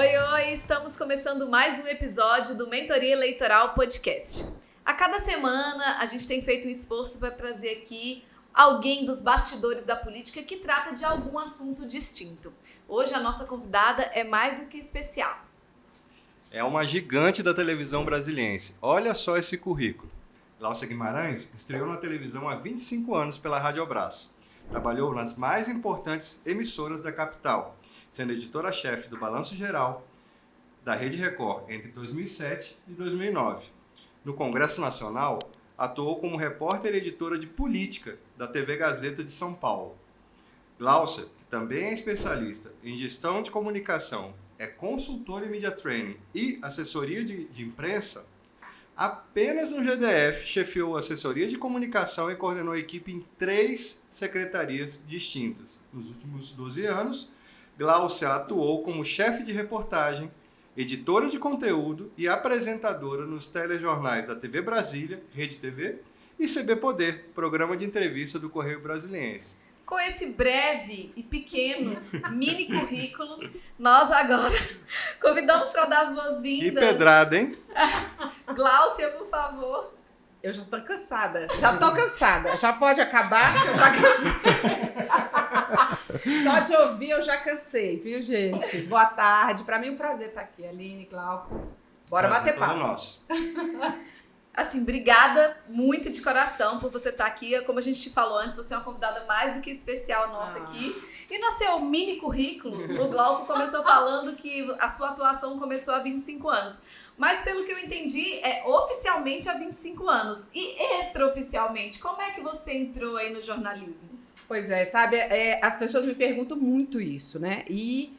Oi, estamos começando mais um episódio do Mentoria Eleitoral Podcast. A cada semana a gente tem feito um esforço para trazer aqui alguém dos bastidores da política que trata de algum assunto distinto. Hoje a nossa convidada é mais do que especial. É uma gigante da televisão brasiliense. Olha só esse currículo. Glaucia Guimarães estreou na televisão há 25 anos pela Radiobras. Trabalhou nas mais importantes emissoras da capital, sendo editora-chefe do Balanço Geral da Rede Record entre 2007 e 2009. No Congresso Nacional, atuou como repórter e editora de política da TV Gazeta de São Paulo. Glaucia, que também é especialista em gestão de comunicação, é consultora em media training e assessoria de imprensa, apenas no GDF chefiou a assessoria de comunicação e coordenou a equipe em 3 secretarias distintas. Nos últimos 12 anos, Glaucia atuou como chefe de reportagem, editora de conteúdo e apresentadora nos telejornais da TV Brasília, Rede TV e CB Poder, programa de entrevista do Correio Brasiliense. Com esse breve e pequeno mini currículo, nós agora convidamos para dar as boas-vindas. Que pedrada, hein? Glaucia, por favor. Eu já tô cansada. Já pode acabar, que eu já cansei. Só de ouvir eu já cansei, viu, gente? Boa tarde. Pra mim é um prazer estar aqui. Aline, Glauco. Bora bater papo. Nosso. Assim, obrigada muito de coração por você estar aqui. Como a gente te falou antes, você é uma convidada mais do que especial nossa aqui. E no seu mini currículo, o Glauco começou falando que a sua atuação começou há 25 anos. Mas pelo que eu entendi, é oficialmente há 25 anos. E extraoficialmente, como é que você entrou aí no jornalismo? Pois é, sabe, as pessoas me perguntam muito isso, né? E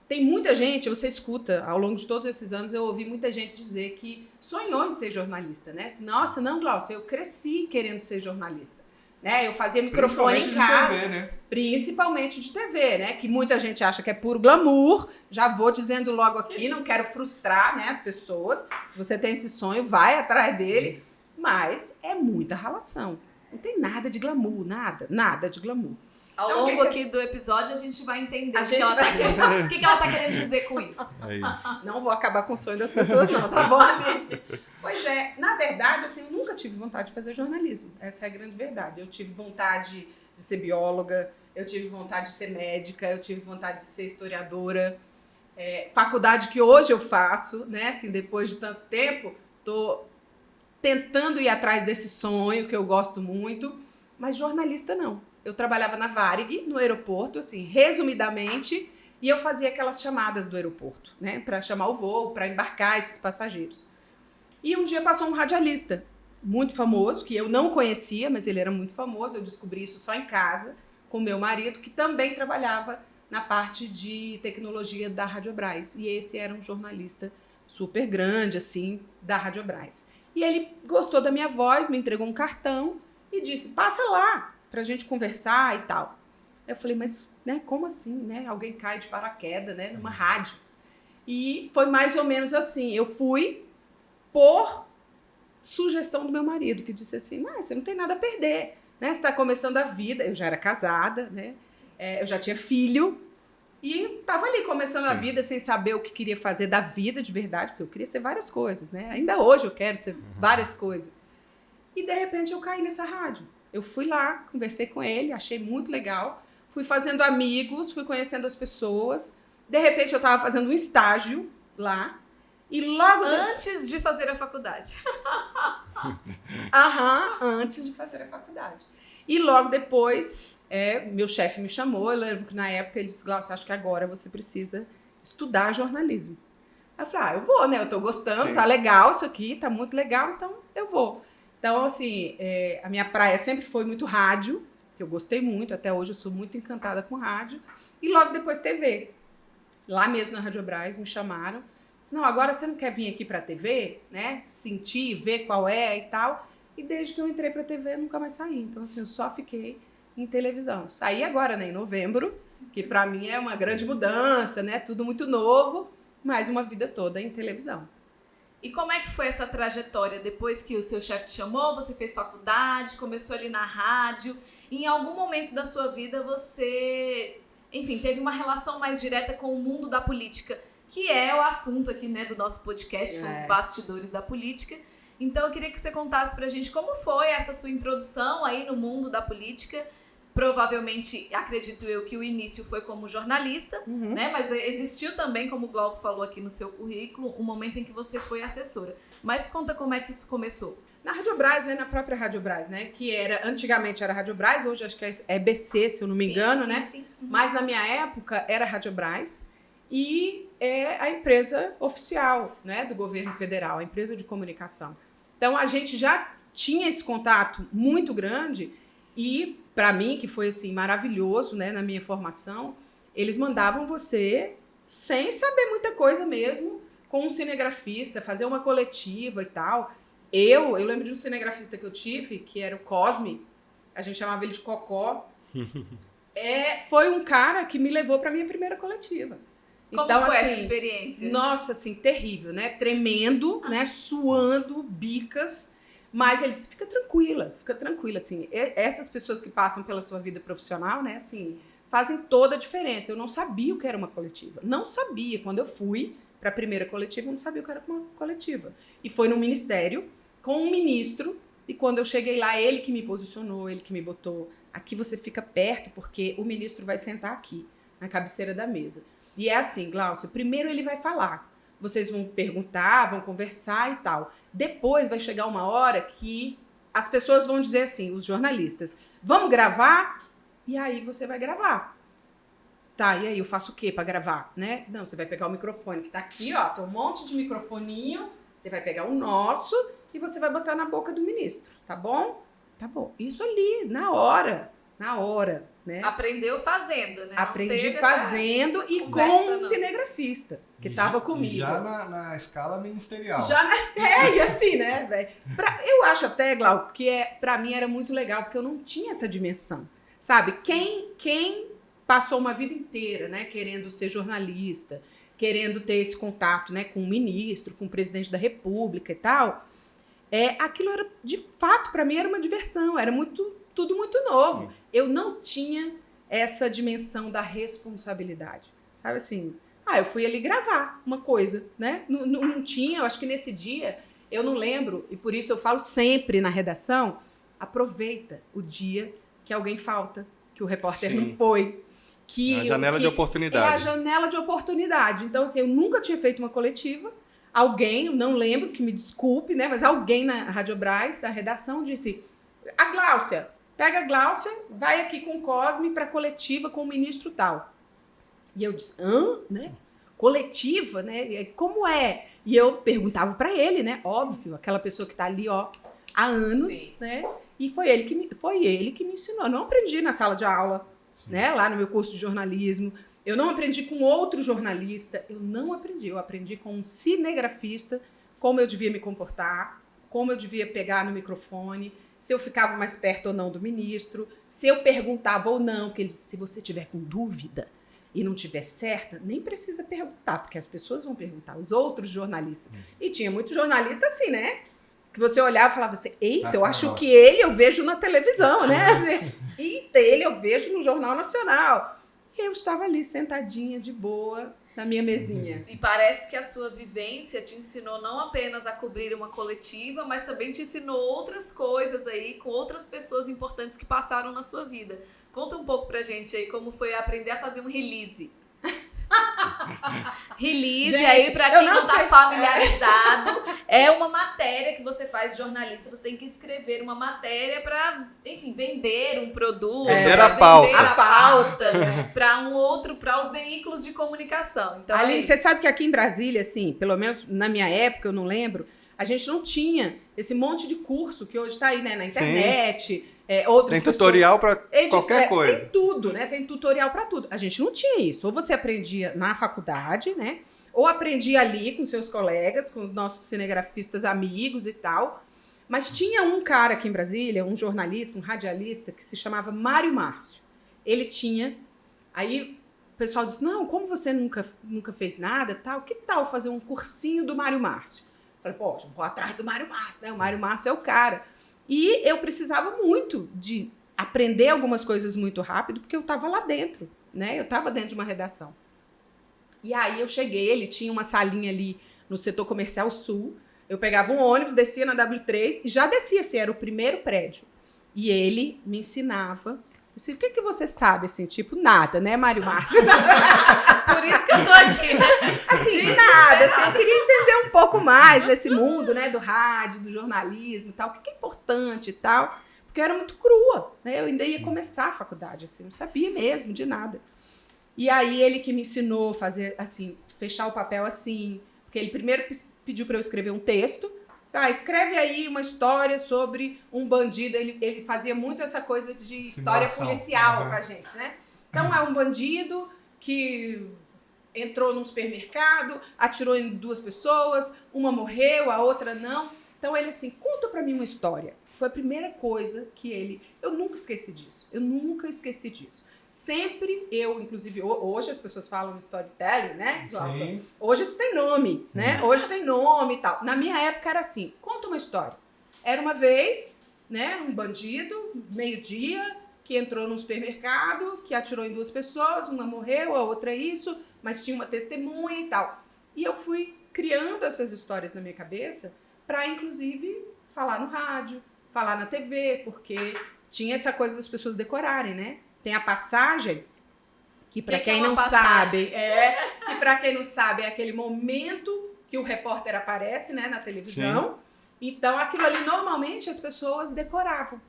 tem muita gente, você escuta, ao longo de todos esses anos, eu ouvi muita gente dizer que sonhou em ser jornalista, né? Nossa, não, Glaucia, eu cresci querendo ser jornalista. Né? Eu fazia microfone em casa. Principalmente de TV, né? Principalmente de TV, né? Que muita gente acha que é puro glamour. Já vou dizendo logo aqui, não quero frustrar, né, as pessoas. Se você tem esse sonho, vai atrás dele. Mas é muita ralação. Não tem nada de glamour, nada de glamour. Ao então, longo aqui do episódio, a gente vai entender o que ela tá querendo dizer com isso. É isso. Não vou acabar com o sonho das pessoas, não, tá bom, Aline? Pois é, na verdade, assim, eu nunca tive vontade de fazer jornalismo. Essa é a grande verdade. Eu tive vontade de ser bióloga, eu tive vontade de ser médica, eu tive vontade de ser historiadora. Faculdade que hoje eu faço, né? Assim, depois de tanto tempo, tô tentando ir atrás desse sonho que eu gosto muito, mas jornalista não. Eu trabalhava na Varig, no aeroporto, assim, resumidamente, e eu fazia aquelas chamadas do aeroporto, né, para chamar o voo, para embarcar esses passageiros. E um dia passou um radialista muito famoso, que eu não conhecia, mas ele era muito famoso, eu descobri isso só em casa, com meu marido, que também trabalhava na parte de tecnologia da Radiobras. E esse era um jornalista super grande, assim, da Radiobras. E ele gostou da minha voz, me entregou um cartão e disse, passa lá, pra gente conversar e tal. Eu falei, mas, né, como assim, né? Alguém cai de paraquedas, né, numa rádio. E foi mais ou menos assim. Eu fui por sugestão do meu marido, que disse assim, mas você não tem nada a perder, né? Você tá começando a vida. Eu já era casada, né? Eu já tinha filho. E tava ali começando a vida sem saber o que queria fazer da vida de verdade, porque eu queria ser várias coisas, né? Ainda hoje eu quero ser várias coisas. E, de repente, eu caí nessa rádio. Eu fui lá, conversei com ele, achei muito legal. Fui fazendo amigos, fui conhecendo as pessoas. De repente, eu estava fazendo um estágio lá. E logo... Antes de fazer a faculdade. Antes de fazer a faculdade. E logo depois, meu chefe me chamou. Eu lembro que, na época, ele disse, Glaucia, acho que agora você precisa estudar jornalismo. Eu falei, eu vou, né? Eu tô gostando, Sim. Tá legal isso aqui, tá muito legal, então eu vou. Então, assim, a minha praia sempre foi muito rádio, que eu gostei muito, até hoje eu sou muito encantada com rádio, e logo depois TV. Lá mesmo na Radiobras me chamaram, disse, não, agora você não quer vir aqui pra TV, né, sentir, ver qual é e tal, e desde que eu entrei pra TV eu nunca mais saí, então assim, eu só fiquei em televisão. Saí agora, né, em novembro, que pra mim é uma grande mudança, né, tudo muito novo, mas uma vida toda em televisão. E como é que foi essa trajetória? Depois que o seu chefe te chamou, você fez faculdade, começou ali na rádio. Em algum momento da sua vida você, enfim, teve uma relação mais direta com o mundo da política. que é o assunto aqui, né, do nosso podcast, que são os bastidores da política. Então eu queria que você contasse pra gente como foi essa sua introdução aí no mundo da política. Provavelmente, acredito eu, que o início foi como jornalista, né? Mas existiu também, como o Glauco falou aqui no seu currículo, um momento em que você foi assessora. Mas conta como é que isso começou. Na Radiobras, né? Na própria Radiobras, né? Que antigamente era Radiobras, hoje acho que é EBC, se eu não me engano, né? Sim. Mas na minha época era Radiobras e é a empresa oficial, né? Do governo federal, a empresa de comunicação. Então a gente já tinha esse contato muito grande e para mim, que foi assim maravilhoso, né, na minha formação, eles mandavam você sem saber muita coisa mesmo, com um cinegrafista, fazer uma coletiva e tal. Eu lembro de um cinegrafista que eu tive, que era o Cosme, a gente chamava ele de Cocó. Foi um cara que me levou para minha primeira coletiva. Como então, foi assim, essa experiência? Nossa, assim, terrível, né? Tremendo, né? Suando, bicas. Mas ele disse, fica tranquila, assim. Essas pessoas que passam pela sua vida profissional, né, assim, fazem toda a diferença. Eu não sabia o que era uma coletiva. Não sabia. Quando eu fui para a primeira coletiva, eu não sabia o que era uma coletiva. E foi no ministério, com um ministro, e quando eu cheguei lá, ele que me posicionou, ele que me botou, aqui você fica perto, porque o ministro vai sentar aqui, na cabeceira da mesa. E é assim, Glaucia, primeiro ele vai falar. Vocês vão perguntar, vão conversar e tal. Depois vai chegar uma hora que as pessoas vão dizer assim, os jornalistas, vamos gravar? E aí você vai gravar. Tá, e aí eu faço o quê para gravar, né? Não, você vai pegar o microfone que tá aqui, ó, tem um monte de microfoninho, você vai pegar o nosso e você vai botar na boca do ministro, tá bom? Tá bom. Isso ali, na hora, né? Aprendeu fazendo, né? Aprendi fazendo e com um cinegrafista que estava comigo. Já na escala ministerial. E assim, né, velho? Eu acho até, Glauco, que pra mim era muito legal, porque eu não tinha essa dimensão, sabe? Quem passou uma vida inteira, né, querendo ser jornalista, querendo ter esse contato, né, com o ministro, com o presidente da República e tal, aquilo era, de fato, pra mim era uma diversão, era tudo muito novo. Sim. Eu não tinha essa dimensão da responsabilidade, sabe assim? Eu fui ali gravar uma coisa, né? Não tinha, eu acho que nesse dia, eu não lembro, e por isso eu falo sempre na redação, aproveita o dia que alguém falta, que o repórter não foi. A janela de oportunidade. É a janela de oportunidade. Então, assim, eu nunca tinha feito uma coletiva, alguém, não lembro, que me desculpe, né? Mas alguém na Radiobras, da redação, disse, a Glaucia, pega a Glaucia, vai aqui com o Cosme para coletiva com o ministro tal. E eu disse, né? Coletiva, né? Como é? E eu perguntava para ele, né? Óbvio, aquela pessoa que tá ali, ó, há anos, sim, né? E foi ele que me ensinou. Eu não aprendi na sala de aula, sim, né? Lá no meu curso de jornalismo. Eu não aprendi com outro jornalista. Eu aprendi com um cinegrafista, como eu devia me comportar, como eu devia pegar no microfone, se eu ficava mais perto ou não do ministro, se eu perguntava ou não, porque ele disse, se você tiver com dúvida e não tiver certa, nem precisa perguntar, porque as pessoas vão perguntar, os outros jornalistas. E tinha muito jornalista assim, né? Que você olhava e falava assim, eita, eu acho que ele eu vejo na televisão, né? Assim, eita, ele eu vejo no Jornal Nacional. E eu estava ali sentadinha, de boa, na minha mesinha. E parece que a sua vivência te ensinou não apenas a cobrir uma coletiva, mas também te ensinou outras coisas aí, com outras pessoas importantes que passaram na sua vida. Conta um pouco pra gente aí como foi aprender a fazer um release. Release, gente, aí pra quem não tá familiarizado, é uma matéria que você faz de jornalista, você tem que escrever uma matéria pra, enfim, vender um produto, vender a pauta, né, para os veículos de comunicação. Então, Aline, você sabe que aqui em Brasília, assim, pelo menos na minha época, eu não lembro, a gente não tinha esse monte de curso que hoje tá aí, né, na internet. Tem tutorial para qualquer coisa. Tem tudo, né? Tem tutorial para tudo. A gente não tinha isso. Ou você aprendia na faculdade, né? Ou aprendia ali com seus colegas, com os nossos cinegrafistas amigos e tal. Mas tinha um cara aqui em Brasília, um jornalista, um radialista, que se chamava Mário Márcio. Ele tinha... Aí o pessoal disse, não, como você nunca fez nada, tal, que tal fazer um cursinho do Mário Márcio? Eu falei, poxa, vou atrás do Mário Márcio, né? O Mário Márcio é o cara. E eu precisava muito de aprender algumas coisas muito rápido, porque eu estava lá dentro, né? Eu estava dentro de uma redação. E aí eu cheguei, ele tinha uma salinha ali no setor comercial sul. Eu pegava um ônibus, descia na W3 e já descia, assim, era o primeiro prédio. E ele me ensinava. Assim, o que você sabe, assim, tipo, nada, né, Mário Márcio? Por isso que eu tô aqui, né? Assim, nada, assim, eu queria entender um pouco mais desse mundo, né, do rádio, do jornalismo e tal, o que é importante e tal, porque eu era muito crua, né, eu ainda ia começar a faculdade, assim, não sabia mesmo de nada. E aí ele que me ensinou a fazer, assim, fechar o papel assim, porque ele primeiro pediu para eu escrever um texto. Escreve aí uma história sobre um bandido. Ele fazia muito essa coisa de história policial com a gente, né? Então, é um bandido que entrou num supermercado, atirou em 2 pessoas, uma morreu, a outra não. Então, ele assim, conta pra mim uma história. Foi a primeira coisa que ele... Eu nunca esqueci disso. Sempre eu, inclusive, hoje as pessoas falam storytelling, né? Sim. Hoje isso tem nome, né? Hoje tem nome e tal. Na minha época era assim, conta uma história. Era uma vez, né, um bandido, meio-dia, que entrou num supermercado, que atirou em 2 pessoas, uma morreu, a outra isso, mas tinha uma testemunha e tal. E eu fui criando essas histórias na minha cabeça para, inclusive, falar no rádio, falar na TV, porque tinha essa coisa das pessoas decorarem, né? Tem a passagem, que para quem não sabe, e para quem não sabe, é aquele momento que o repórter aparece, né, na televisão. Sim. Então, aquilo ali, normalmente, as pessoas decoravam.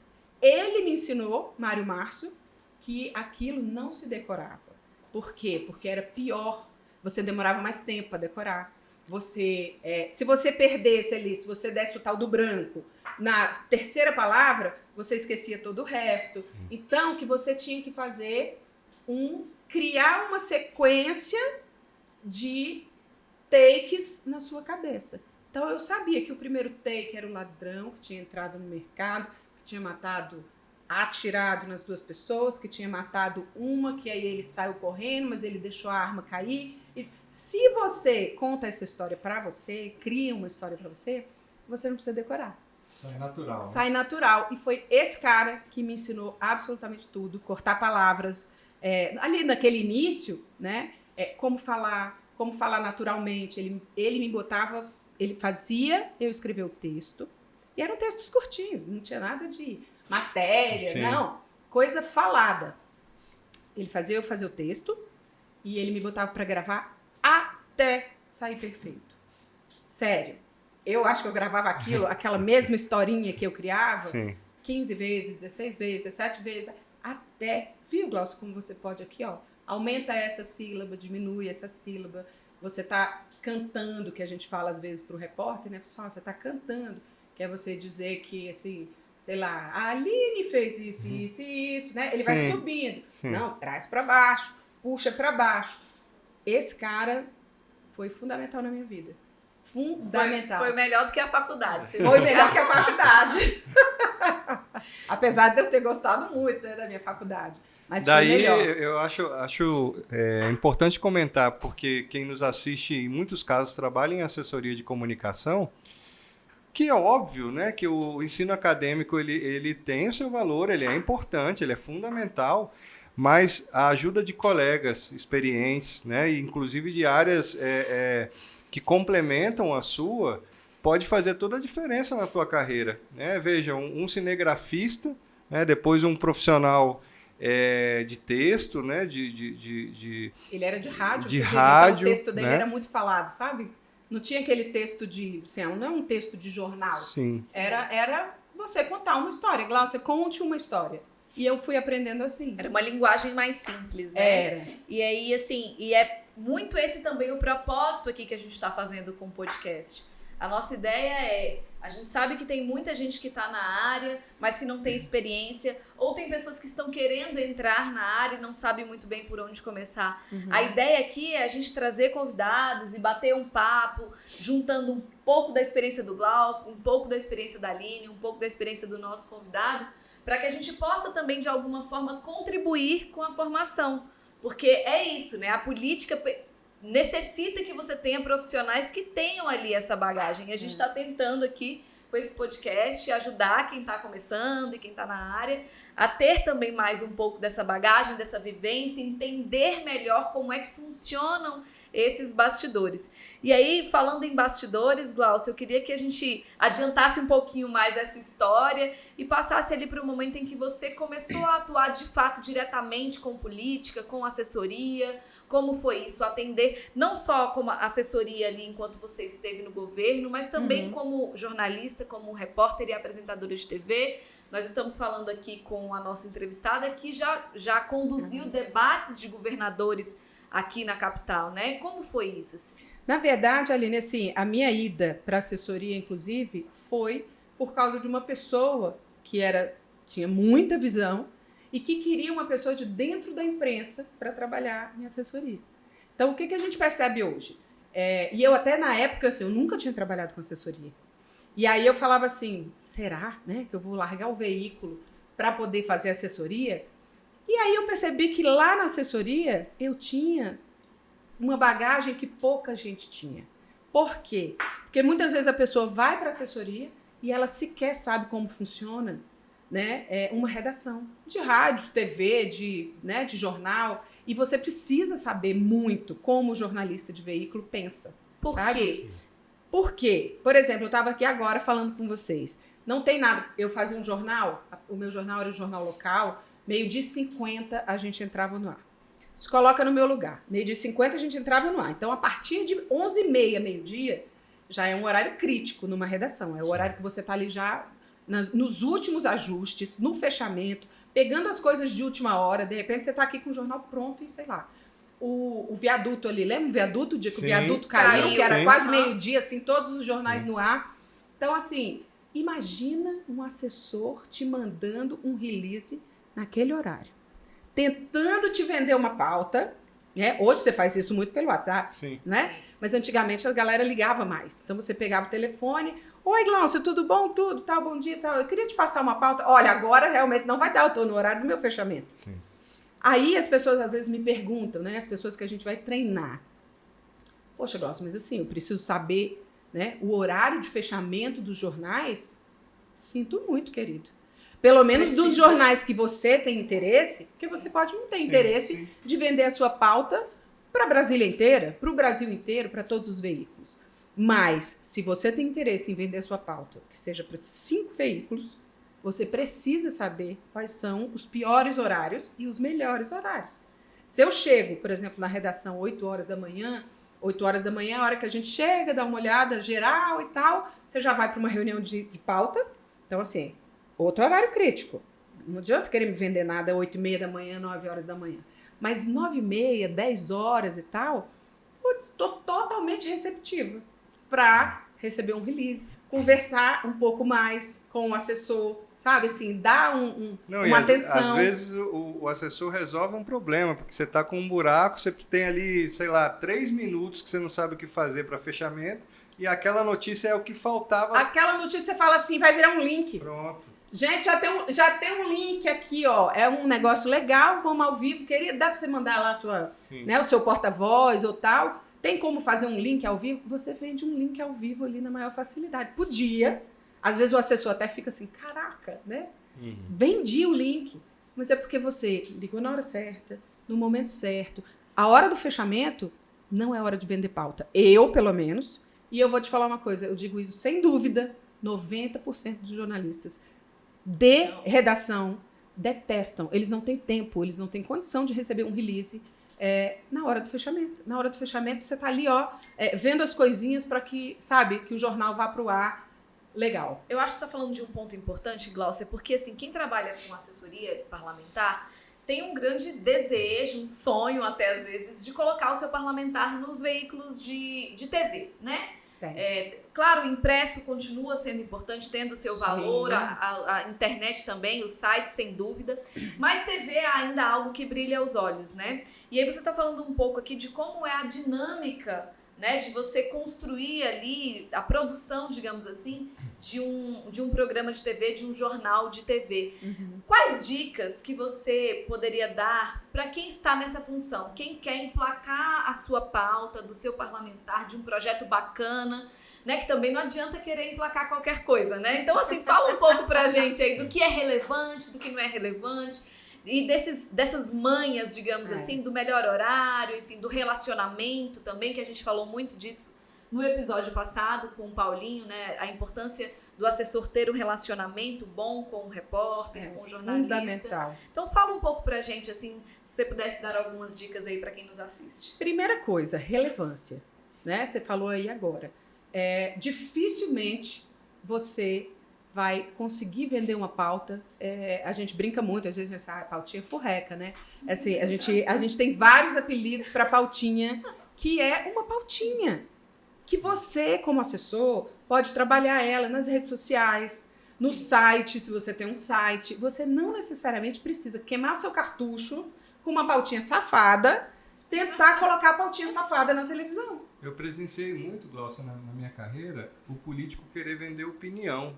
Ele me ensinou, Mário Márcio, que aquilo não se decorava. Por quê? Porque era pior. Você demorava mais tempo para decorar. Se você perdesse ali, se você desse o tal do branco, na 3ª palavra, você esquecia todo o resto. Sim. Então, o que você tinha que fazer, criar uma sequência de takes na sua cabeça. Então, eu sabia que o primeiro take era o ladrão que tinha entrado no mercado, que tinha atirado nas 2 pessoas, que tinha matado uma, que aí ele saiu correndo, mas ele deixou a arma cair. E se você conta essa história para você, cria uma história para você, você não precisa decorar. Sai natural. Sai natural. E foi esse cara que me ensinou absolutamente tudo, cortar palavras. Ali naquele início, né? Como falar naturalmente. Ele me botava, ele fazia eu escrever o texto. E eram textos curtinhos, não tinha nada de matéria, Sim. não. Coisa falada. Ele fazia eu fazer o texto e ele me botava para gravar até sair perfeito. Sério. Eu acho que eu gravava aquela mesma historinha que eu criava, Sim. 15 vezes, 16 vezes, 17 vezes, até, viu, Glaucio, como você pode aqui, ó, aumenta essa sílaba, diminui essa sílaba, você tá cantando, que a gente fala às vezes pro repórter, né, pessoal, você tá cantando, que é você dizer que, assim, sei lá, a Aline fez isso, isso e isso, né, ele Sim. vai subindo, Sim. não, traz para baixo, puxa para baixo. Esse cara foi fundamental na minha vida. Fundamental. Foi melhor do que a faculdade. Foi melhor que a faculdade. Apesar de eu ter gostado muito, né, da minha faculdade. Mas daí foi melhor. Eu acho importante comentar, porque quem nos assiste, em muitos casos, trabalha em assessoria de comunicação, que é óbvio, né, que o ensino acadêmico ele tem o seu valor, ele é importante, ele é fundamental, mas a ajuda de colegas experientes, né, inclusive de áreas que complementam a sua, pode fazer toda a diferença na tua carreira, né? Veja, um cinegrafista, né, depois um profissional de texto, né, ele era de rádio, de rádio, então o texto dele né? Era muito falado, sabe? Não tinha aquele texto assim, não é um texto de jornal. Sim. Era você contar uma história. Glaucia, conte uma história. E eu fui aprendendo assim. Era uma linguagem mais simples, né? Era. E aí, assim, é muito esse também o propósito aqui que a gente está fazendo com o podcast. A nossa ideia a gente sabe que tem muita gente que está na área, mas que não tem experiência, ou tem pessoas que estão querendo entrar na área e não sabem muito bem por onde começar. Uhum. A ideia aqui é a gente trazer convidados e bater um papo, juntando um pouco da experiência do Glauco, um pouco da experiência da Aline, um pouco da experiência do nosso convidado, para que a gente possa também, de alguma forma, contribuir com a formação. Porque é isso, né? A política necessita que você tenha profissionais que tenham ali essa bagagem. E a gente está tentando aqui, com esse podcast, ajudar quem está começando e quem está na área a ter também mais um pouco dessa bagagem, dessa vivência, entender melhor como é que funcionam esses bastidores. E aí, falando em bastidores, Glaucio, eu queria que a gente adiantasse um pouquinho mais essa história e passasse ali para o momento em que você começou a atuar de fato diretamente com política, com assessoria. Como foi isso? Atender não só como assessoria ali enquanto você esteve no governo, mas também como jornalista, como repórter e apresentadora de TV. Nós estamos falando aqui com a nossa entrevistada que já conduziu debates de governadores aqui na capital, né? Como foi isso? Assim? Na verdade, Aline, assim, a minha ida para a assessoria, inclusive, foi por causa de uma pessoa que tinha muita visão e que queria uma pessoa de dentro da imprensa para trabalhar em assessoria. Então, o que a gente percebe hoje? E eu até na época, assim, eu nunca tinha trabalhado com assessoria. E aí eu falava assim, será, né, que eu vou largar o veículo para poder fazer assessoria? E aí eu percebi que lá na assessoria eu tinha uma bagagem que pouca gente tinha. Por quê? Porque muitas vezes a pessoa vai para a assessoria e ela sequer sabe como funciona, né, uma redação de rádio, TV, de jornal. E você precisa saber muito como o jornalista de veículo pensa. Por quê? Por quê? Por exemplo, eu estava aqui agora falando com vocês. Não tem nada. Eu fazia um jornal, o meu jornal era um jornal local, 12h50 a gente entrava no ar. Se coloca no meu lugar. 12h50 a gente entrava no ar. Então, a partir de 11h30, meio-dia, já é um horário crítico numa redação. É o horário que você está ali já nos últimos ajustes, no fechamento, pegando as coisas de última hora. De repente, você está aqui com o jornal pronto e sei lá. O viaduto ali, lembra o viaduto? O dia que o viaduto caiu, que era quase meio-dia, assim, todos os jornais no ar. Então, assim, imagina um assessor te mandando um release naquele horário, tentando te vender uma pauta, né? Hoje você faz isso muito pelo WhatsApp, né? Mas antigamente a galera ligava mais. Então, você pegava o telefone, oi, Glaucio, tudo bom? Tudo, tal, bom dia, tal. Eu queria te passar uma pauta. Olha, agora realmente não vai dar, eu tô no horário do meu fechamento. Sim. Aí as pessoas às vezes me perguntam, né? As pessoas que a gente vai treinar. Poxa, Glaucio, mas assim, eu preciso saber, né, o horário de fechamento dos jornais. Sinto muito, querido. Pelo menos dos jornais que você tem interesse, porque você pode não ter interesse de vender a sua pauta para Brasília inteira, para o Brasil inteiro, para todos os veículos. Mas, se você tem interesse em vender a sua pauta, que seja para 5 veículos, você precisa saber quais são os piores horários e os melhores horários. Se eu chego, por exemplo, na redação 8 horas da manhã, 8 horas da manhã é a hora que a gente chega, dá uma olhada geral e tal, você já vai para uma reunião de pauta. Então, assim, outro horário crítico. Não adianta querer me vender nada 8h30 da manhã, 9 horas da manhã. Mas 9h30, 10 horas e tal, estou totalmente receptiva para receber um release, conversar um pouco mais com o assessor, sabe, assim, dar uma atenção. Às vezes o assessor resolve um problema, porque você está com um buraco, você tem ali, sei lá, 3 minutos que você não sabe o que fazer para fechamento, e aquela notícia é o que faltava. Aquela notícia você fala assim, vai virar um link. Pronto. Gente, já tem um link aqui, ó, é um negócio legal, vamos ao vivo, queria, dá para você mandar lá o seu porta-voz ou tal. Tem como fazer um link ao vivo? Você vende um link ao vivo ali na maior facilidade. Podia. Às vezes o assessor até fica assim, caraca, né? Vendi o link. Mas é porque você ligou na hora certa, no momento certo. A hora do fechamento não é hora de vender pauta. Eu, pelo menos. E eu vou te falar uma coisa, eu digo isso sem dúvida, 90% dos jornalistas de redação detestam. Eles não têm tempo, eles não têm condição de receber um release na hora do fechamento. Na hora do fechamento, você tá ali, ó, vendo as coisinhas para que, sabe, que o jornal vá pro ar legal. Eu acho que você está falando de um ponto importante, Glaucia, porque assim, quem trabalha com assessoria parlamentar tem um grande desejo, um sonho até às vezes, de colocar o seu parlamentar nos veículos de TV, né? Claro, o impresso continua sendo importante, tendo o seu valor, a internet também, o site, sem dúvida, mas TV é ainda algo que brilha aos olhos, né? E aí você está falando um pouco aqui de como é a dinâmica, né, de você construir ali a produção, digamos assim, de um programa de TV, de um jornal de TV. Quais dicas que você poderia dar para quem está nessa função? Quem quer emplacar a sua pauta do seu parlamentar, de um projeto bacana, né, que também não adianta querer emplacar qualquer coisa, né? Então, assim, fala um pouco para a gente aí do que é relevante, do que não é relevante. E dessas manhas, digamos assim, do melhor horário, enfim, do relacionamento também, que a gente falou muito disso no episódio passado com o Paulinho, né? A importância do assessor ter um relacionamento bom com o repórter, com o jornalista. Fundamental. Então fala um pouco pra gente, assim, se você pudesse dar algumas dicas aí pra quem nos assiste. Primeira coisa, relevância, né? Você falou aí agora. Dificilmente você vai conseguir vender uma pauta. A gente brinca muito, às vezes, pautinha furreca, né? Assim, a gente tem vários apelidos para pautinha, que é uma pautinha. Que você, como assessor, pode trabalhar ela nas redes sociais, no site, se você tem um site. Você não necessariamente precisa queimar seu cartucho com uma pautinha safada, tentar colocar a pautinha safada na televisão. Eu presenciei muito, Glaucia, na minha carreira, o político querer vender opinião.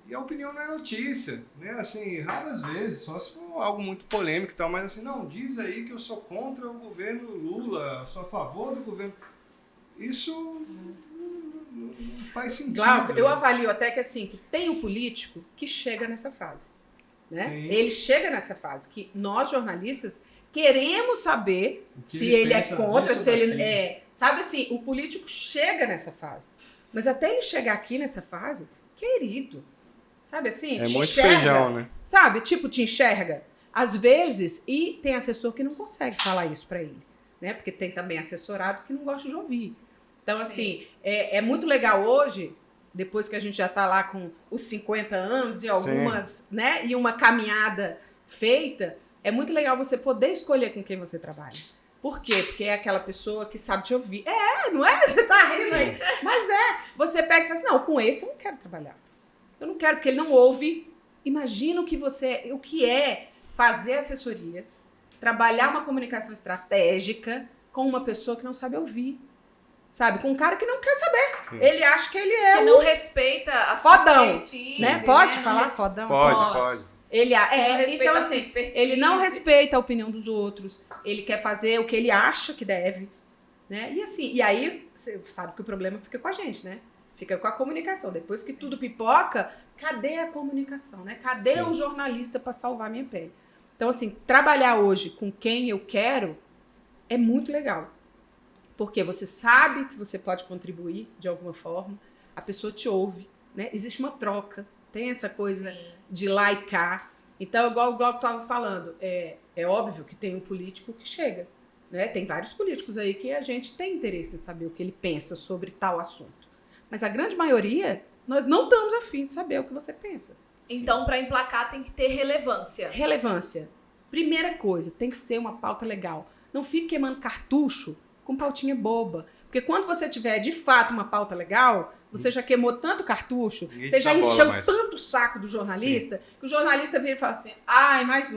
E a opinião não é notícia, né? Assim, raras vezes, só se for algo muito polêmico e tal, mas assim, não, diz aí que eu sou contra o governo Lula, sou a favor do governo... Isso não faz sentido. Glauco, eu avalio até que assim, que tem um político que chega nessa fase. Né? Ele chega nessa fase que nós, jornalistas, queremos saber se ele é contra, se ele é... Sabe assim, o político chega nessa fase. Mas até ele chegar aqui nessa fase, querido, sabe assim? É te muito enxerga, feijão, né? Sabe? Tipo, te enxerga. Às vezes, e tem assessor que não consegue falar isso pra ele. Né? Porque tem também assessorado que não gosta de ouvir. Então, assim, é muito legal hoje, depois que a gente já está lá com os 50 anos e algumas, né? E uma caminhada feita, é muito legal você poder escolher com quem você trabalha. Por quê? Porque é aquela pessoa que sabe te ouvir. Não é? Você tá rindo aí. Mas você pega e fala assim, não, com esse eu não quero trabalhar. Eu não quero, porque ele não ouve. Imagina o que é fazer assessoria, trabalhar uma comunicação estratégica com uma pessoa que não sabe ouvir. Sabe? Com um cara que não quer saber. Sim. Ele acha que ele é que não respeita a sua expertise. Né? Pode falar fodão? Pode. Ele então assim, ele não expertise. respeita a opinião dos outros. Ele quer fazer o que ele acha que deve, né? E assim, e aí você sabe que o problema fica com a gente, né? Fica com a comunicação. Depois que tudo pipoca, cadê a comunicação, né? Cadê o jornalista para salvar minha pele? Então assim, trabalhar hoje com quem eu quero é muito legal. Porque você sabe que você pode contribuir de alguma forma, a pessoa te ouve, né? Existe uma troca, tem essa coisa de lá e cá. Então, igual o Glauco estava falando, é óbvio que tem um político que chega, né? Tem vários políticos aí que a gente tem interesse em saber o que ele pensa sobre tal assunto. Mas a grande maioria, nós não estamos a fim de saber o que você pensa. Então, para emplacar, tem que ter relevância. Relevância. Primeira coisa, tem que ser uma pauta legal. Não fique queimando cartucho com pautinha boba. Porque quando você tiver, de fato, uma pauta legal, você já queimou tanto cartucho, você já encheu tanto o saco do jornalista, que o jornalista vira e fala assim, mais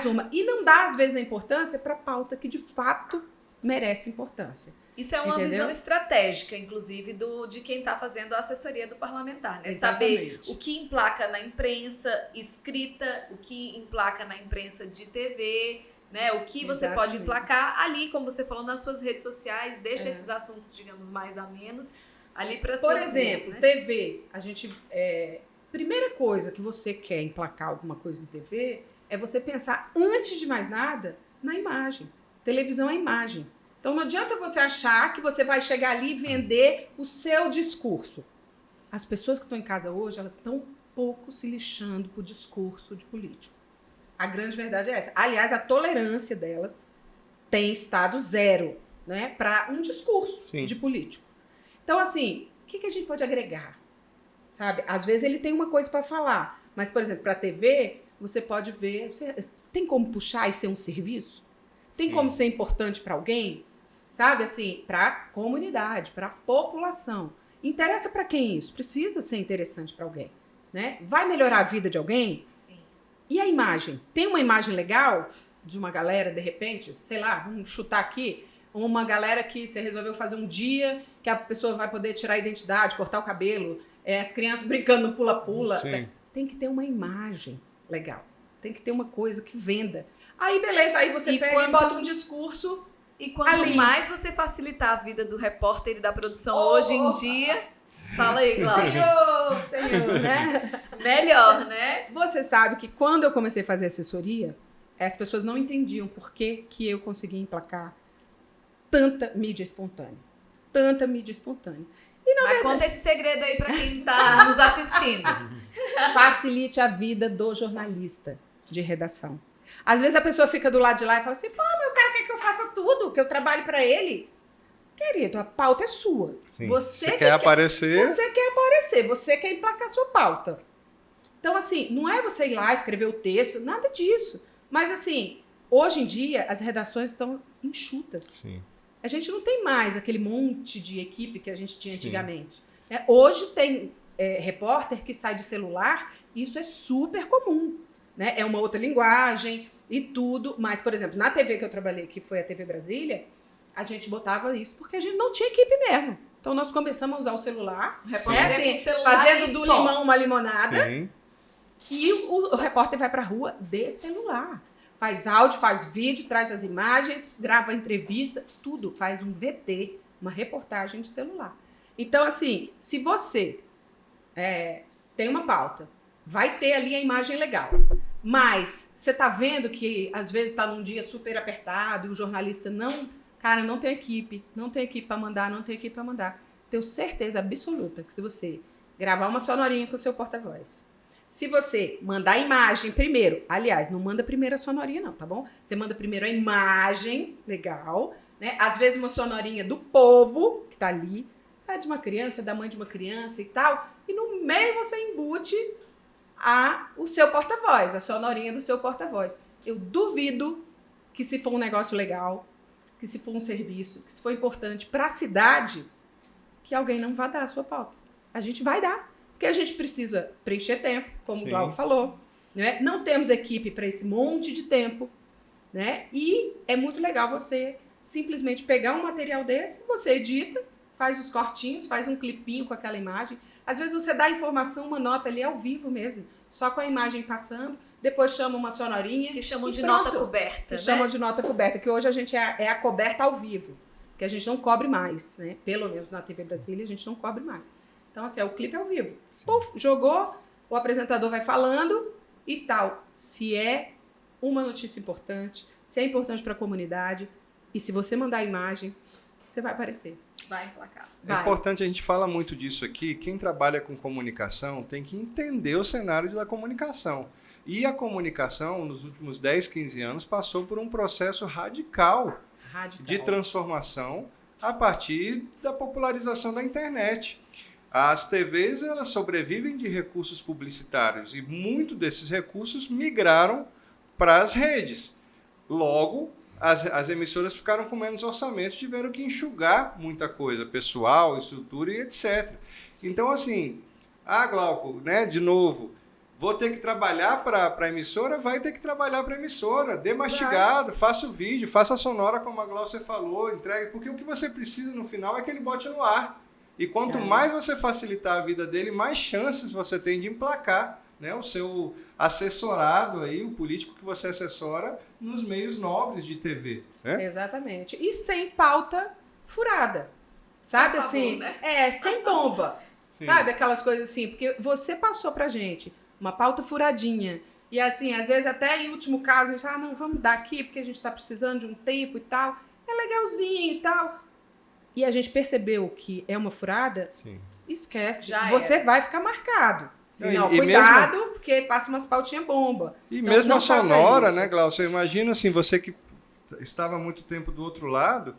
uma. E não dá, às vezes, a importância para pauta que, de fato, merece importância. Isso é uma visão estratégica, inclusive, de quem está fazendo a assessoria do parlamentar, né? Exatamente. Saber o que emplaca na imprensa escrita, o que emplaca na imprensa de TV... Né? O que você pode emplacar ali, como você falou, nas suas redes sociais, deixa esses assuntos, digamos, mais a menos ali para Por exemplo, né? TV, a gente primeira coisa que você quer emplacar alguma coisa em TV é você pensar, antes de mais nada, na imagem. Televisão é imagem. Então não adianta você achar que você vai chegar ali e vender o seu discurso. As pessoas que estão em casa hoje, elas estão pouco se lixando pro discurso de político. A grande verdade é essa. Aliás, a tolerância delas tem estado zero, né, para um discurso de político. Então, assim, o que a gente pode agregar? Sabe? Às vezes ele tem uma coisa para falar, mas, por exemplo, para a TV, você pode ver... Tem como puxar e ser um serviço? Tem como ser importante para alguém? Sabe, assim, para a comunidade, para a população. Interessa para quem isso? Precisa ser interessante para alguém, né? Vai melhorar a vida de alguém? E a imagem? Tem uma imagem legal de uma galera, de repente, sei lá, vamos chutar aqui, uma galera que você resolveu fazer um dia que a pessoa vai poder tirar a identidade, cortar o cabelo, as crianças brincando no pula-pula. Tem que ter uma imagem legal. Tem que ter uma coisa que venda. Aí, beleza, aí você pega e bota um discurso. E quanto mais você facilitar a vida do repórter e da produção hoje em dia... Fala aí, Glaucia. Senhor, né? Melhor, né? Você sabe que quando eu comecei a fazer assessoria, as pessoas não entendiam por que eu conseguia emplacar tanta mídia espontânea. Tanta mídia espontânea. E, na Mas verdade, conta esse segredo aí pra quem tá nos assistindo. facilite a vida do jornalista de redação. Às vezes a pessoa fica do lado de lá e fala assim, pô, meu cara quer que eu faça tudo, que eu trabalhe pra ele. Querido, a pauta é sua. Sim. Você Se quer aparecer... Você quer aparecer, você quer emplacar sua pauta. Então, assim, não é você ir lá escrever o texto, nada disso. Mas, assim, hoje em dia, as redações estão enxutas. Sim. A gente não tem mais aquele monte de equipe que a gente tinha antigamente. Hoje tem repórter que sai de celular, e isso é super comum. Né? É uma outra linguagem e tudo. Mas, por exemplo, na TV que eu trabalhei, que foi a TV Brasília, a gente botava isso porque a gente não tinha equipe mesmo. Então, nós começamos a usar o celular, Repórter com celular fazendo e do só. limão uma limonada. Sim. E o repórter vai pra rua de celular. Faz áudio, faz vídeo, traz as imagens, grava entrevista, tudo. Faz um VT, uma reportagem de celular. Então, assim, se você tem uma pauta, vai ter ali a imagem legal. Mas você tá vendo que, às vezes, tá num dia super apertado e o jornalista não tem equipe pra mandar, não tem equipe pra mandar. Tenho certeza absoluta que se você gravar uma sonorinha com o seu porta-voz, se você mandar a imagem primeiro, aliás, não manda primeiro a sonorinha não, tá bom? Você manda primeiro a imagem, legal, né? Às vezes uma sonorinha do povo, que tá ali, tá de uma criança, da mãe de uma criança e tal, e no meio você embute o seu porta-voz, a sonorinha do seu porta-voz. Eu duvido que se for um negócio legal, que se for um serviço, que se for importante para a cidade, que alguém não vai dar a sua pauta. A gente vai dar. Porque a gente precisa preencher tempo, como o Glauco falou. Né? Não temos equipe para esse monte de tempo. Né? E é muito legal você simplesmente pegar um material desse, você edita, faz os cortinhos, faz um clipinho com aquela imagem. Às vezes você dá a informação, uma nota ali ao vivo mesmo, só com a imagem passando, depois chama uma sonorinha. Que chamam de pronto. nota coberta. Que né? chamam de nota coberta, que hoje a gente é a coberta ao vivo, que a gente não cobre mais, né? Pelo menos na TV Brasília a gente não cobre mais. Então, assim, o clipe ao vivo. Puf, jogou, o apresentador vai falando e tal. Se é uma notícia importante, se é importante para a comunidade, e se você mandar a imagem, você vai aparecer. Vai emplacar. É importante, a gente fala muito disso aqui, quem trabalha com comunicação tem que entender o cenário da comunicação. E a comunicação, nos últimos 10, 15 anos, passou por um processo radical de transformação a partir da popularização da internet. As TVs, elas sobrevivem de recursos publicitários e muitos desses recursos migraram para as redes. Logo, as emissoras ficaram com menos orçamento, tiveram que enxugar muita coisa, pessoal, estrutura e etc. Então, assim, Glauco, né, de novo, vou ter que trabalhar para a emissora, vai ter que trabalhar para a emissora, dê mastigado, faça o vídeo, faça a sonora como a Glaucia falou, entregue, porque o que você precisa no final é que ele bote no ar. E quanto mais você facilitar a vida dele, mais chances você tem de emplacar, né, o seu assessorado, aí, o político que você assessora nos meios nobres de TV. Né? Exatamente. E sem pauta furada. Sabe, Por favor, assim? né? Sem bomba. Sim. Sabe, aquelas coisas assim. Porque você passou pra gente uma pauta furadinha. E assim, às vezes até em último caso, a gente, não, vamos dar aqui porque a gente tá precisando de um tempo e tal. É legalzinho e tal. E a gente percebeu que é uma furada, Sim. esquece. Já você era. vai ficar marcado. Não, E cuidado, porque passa umas pautinhas bomba. E Então, mesmo não a faça sonora, isso. né, Glaucio? Imagina assim, você que estava há muito tempo do outro lado,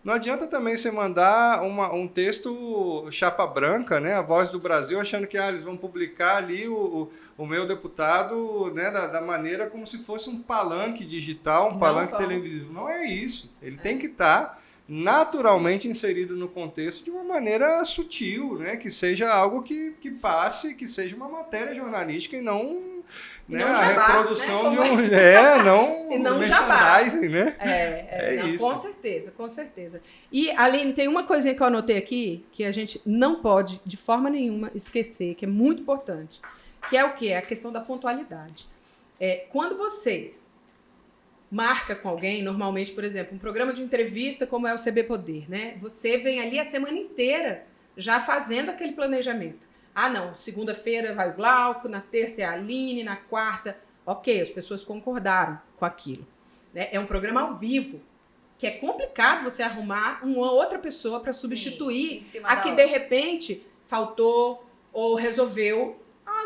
não adianta também você mandar um texto chapa branca, né, a Voz do Brasil, achando que eles vão publicar ali o meu deputado, né, da maneira como se fosse um palanque digital, palanque televisivo. Não é isso. Ele tem que estar naturalmente inserido no contexto de uma maneira sutil, né? Que seja algo que passe, que seja uma matéria jornalística e não, né, não a jabá, reprodução né? de um... E não merchandising, né? Não, isso. Com certeza, com certeza. E, Aline, tem uma coisinha que eu anotei aqui, que a gente não pode, de forma nenhuma, esquecer, que é muito importante, que é o quê? A questão da pontualidade. Quando você marca com alguém, normalmente, por exemplo, um programa de entrevista como é o CB Poder, né? Você vem ali a semana inteira já fazendo aquele planejamento. Ah, não, segunda-feira vai o Glauco, na terça é a Aline, na quarta... Ok, as pessoas concordaram com aquilo. Né? É um programa ao vivo, que é complicado você arrumar uma outra pessoa para substituir a que, de repente, faltou ou resolveu. Ah,